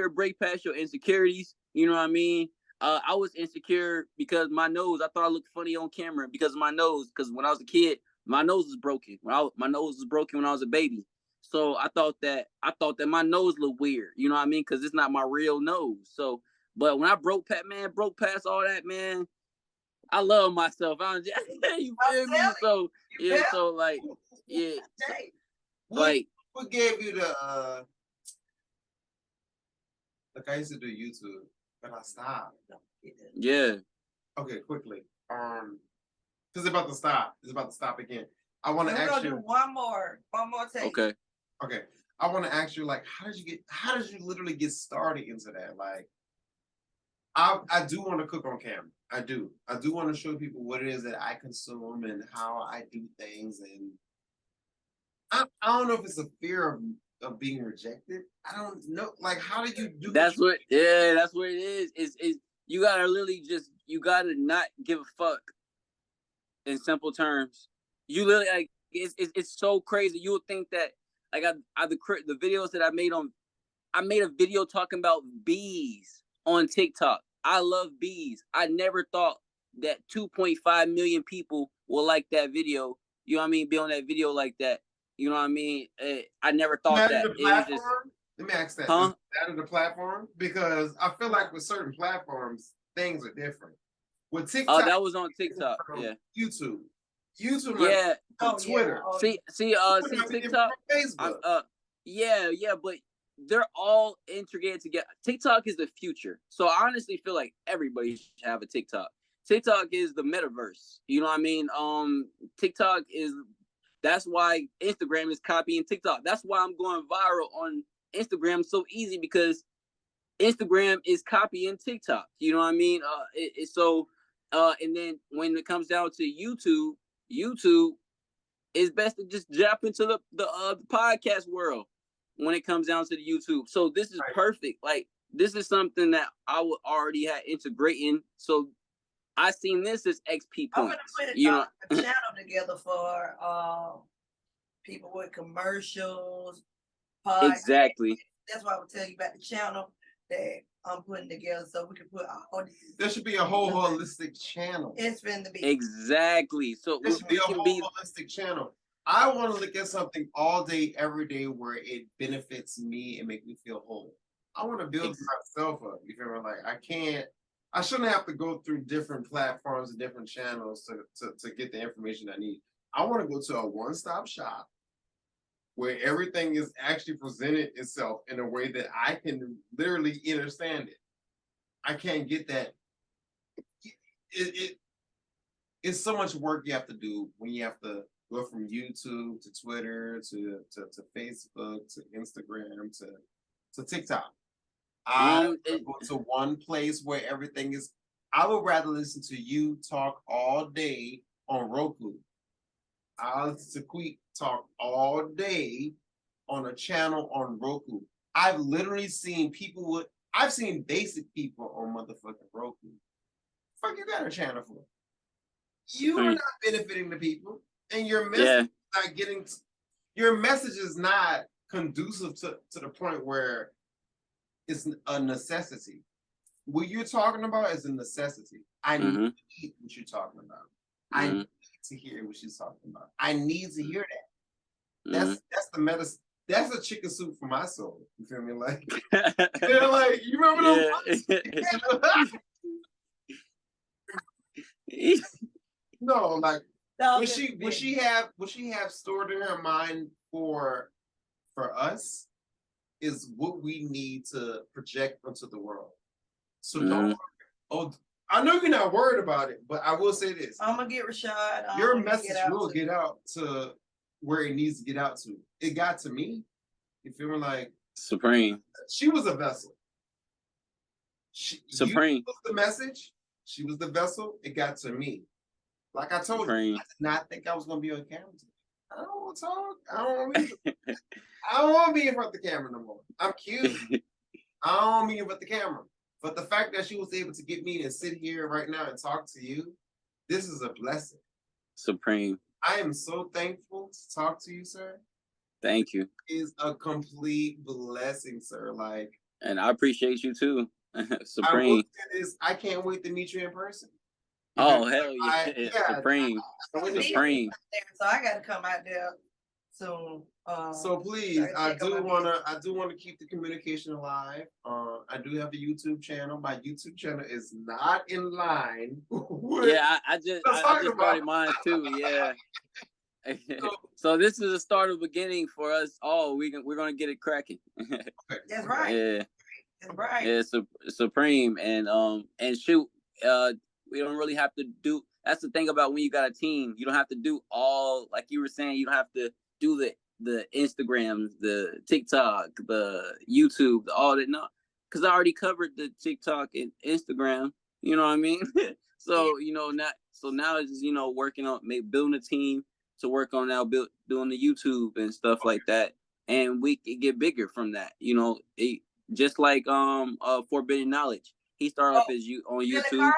Speaker 3: Break past your insecurities. You know what I mean? I was insecure because my nose. I thought I looked funny on camera because of my nose. Because when I was a kid, my nose was broken. My nose was broken when I was a baby. So I thought that my nose looked weird. You know what I mean? Because it's not my real nose. So, but when I broke past all that, man, I love myself. You feel me? So yeah. So like yeah.
Speaker 2: What gave you the? Like I used to do YouTube, but I stopped.
Speaker 3: Yeah.
Speaker 2: Okay, quickly. Because it's about to stop. It's about to stop again. I want to ask you
Speaker 4: one more take.
Speaker 2: Okay. I want to ask you, like, how did you literally get started into that? Like, I do want to cook on camera. I do want to show people what it is that I consume and how I do things. And I don't know if it's a fear of being rejected. I don't know. Like, how do you do?
Speaker 3: That's what it is. It's you gotta literally you gotta not give a fuck. In simple terms, you literally like it's so crazy. You would think that like the videos that I made a video talking about bees on TikTok. I love bees. I never thought that 2.5 million people will like that video. You know what I mean? Be on that video like that. You know what I mean? I never thought that. It was just,
Speaker 2: let me ask that.
Speaker 3: huh?
Speaker 2: Is that the platform? Because I feel like with certain platforms, things are different. With TikTok,
Speaker 3: that was on TikTok. Yeah.
Speaker 2: YouTube,
Speaker 3: yeah.
Speaker 2: Twitter.
Speaker 3: See, TikTok.
Speaker 2: Facebook.
Speaker 3: Yeah, but they're all integrated together. TikTok is the future. So I honestly feel like everybody should have a TikTok. TikTok is the metaverse. You know what I mean? TikTok is. That's why Instagram is copying TikTok. That's why I'm going viral on Instagram so easy because Instagram is copying TikTok. You know what I mean? And then when it comes down to YouTube is best to just jump into the podcast world when it comes down to the YouTube. So this is perfect. Like this is something that I would already have integrating. So I seen this as XP points.
Speaker 4: I'm gonna put a channel together for people with commercials. Podcasts.
Speaker 3: Exactly.
Speaker 4: That's why I would tell you about the channel that I'm putting together, so we can put all these.
Speaker 2: There should be a whole holistic channel.
Speaker 4: It's been to be
Speaker 3: exactly. So
Speaker 2: there should be a whole holistic channel. I want to look at something all day, every day, where it benefits me and make me feel whole. I want to build myself up. You feel me? Like I shouldn't have to go through different platforms and different channels to get the information I need. I want to go to a one-stop shop where everything is actually presented itself in a way that I can literally understand it. I can't get that. It's so much work you have to do when you have to go from YouTube to Twitter to Facebook to Instagram to TikTok. I go to one place where everything is. I would rather listen to you talk all day on Roku. I'll listen to Queet talk all day on a channel on Roku. I've literally seen I've seen basic people on motherfucking Roku. Fuck you got a channel for? You are not benefiting the people, and your message your message is not conducive to the point where it's a necessity. What you're talking about is a necessity. I need to eat what you're talking about. I need to hear what she's talking about. I need to hear that. That's the medicine. That's a chicken soup for my soul. You feel me? Like, like you remember those? No, like would she have stored in her mind for us is what we need to project onto the world. So don't worry. I know you're not worried about it, but I will say this.
Speaker 4: I'm gonna get Rashad.
Speaker 2: Your message will get out to where it needs to get out to. It got to me. You feel me? Like
Speaker 3: Supreme.
Speaker 2: She was a vessel.
Speaker 3: Supreme.
Speaker 2: You was the message. She was the vessel. It got to me. Like I told you, I did not think I was gonna be on camera today. I don't want to talk. I don't want to be in front of the camera no more. I'm cute. I don't want to be in front of the camera. But the fact that she was able to get me to sit here right now and talk to you, this is a blessing.
Speaker 3: Supreme.
Speaker 2: I am so thankful to talk to you, sir.
Speaker 3: Thank you.
Speaker 2: It's a complete blessing, sir. Like,
Speaker 3: and I appreciate you too. Supreme.
Speaker 2: I can't wait to meet you in person.
Speaker 3: Oh hell yeah! Supreme. Supreme.
Speaker 4: So I got to come out there soon.
Speaker 2: So please, I do want to keep the communication alive. I do have a YouTube channel. My YouTube channel is not in line.
Speaker 3: I just started mine too. Yeah. So this is a start of beginning for us all. We're gonna get it cracking.
Speaker 4: That's right.
Speaker 3: Yeah.
Speaker 4: That's right.
Speaker 3: Yeah, Supreme and shoot. We don't really have to do. That's the thing about when you got a team. You don't have to do all, like you were saying. You don't have to do the Instagrams, the TikTok, the YouTube, all that. No, because I already covered the TikTok and Instagram. You know what I mean? So now it's just working on building a team to work on now doing the YouTube and stuff like that, and we can get bigger from that. Just like Forbidden Knowledge. He started off on YouTube.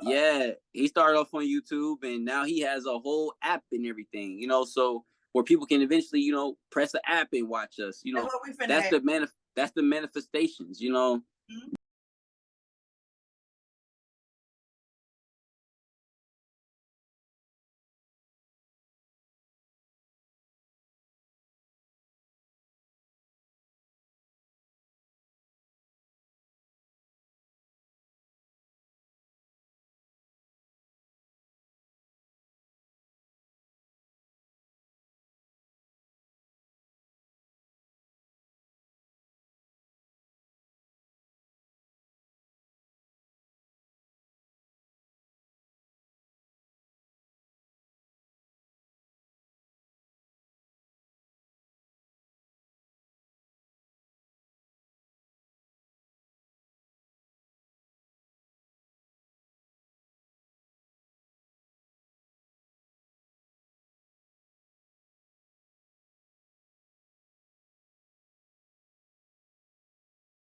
Speaker 3: Yeah, he started off on YouTube, and now he has a whole app and everything. So where people can eventually press the app and watch us. That's the manifestations.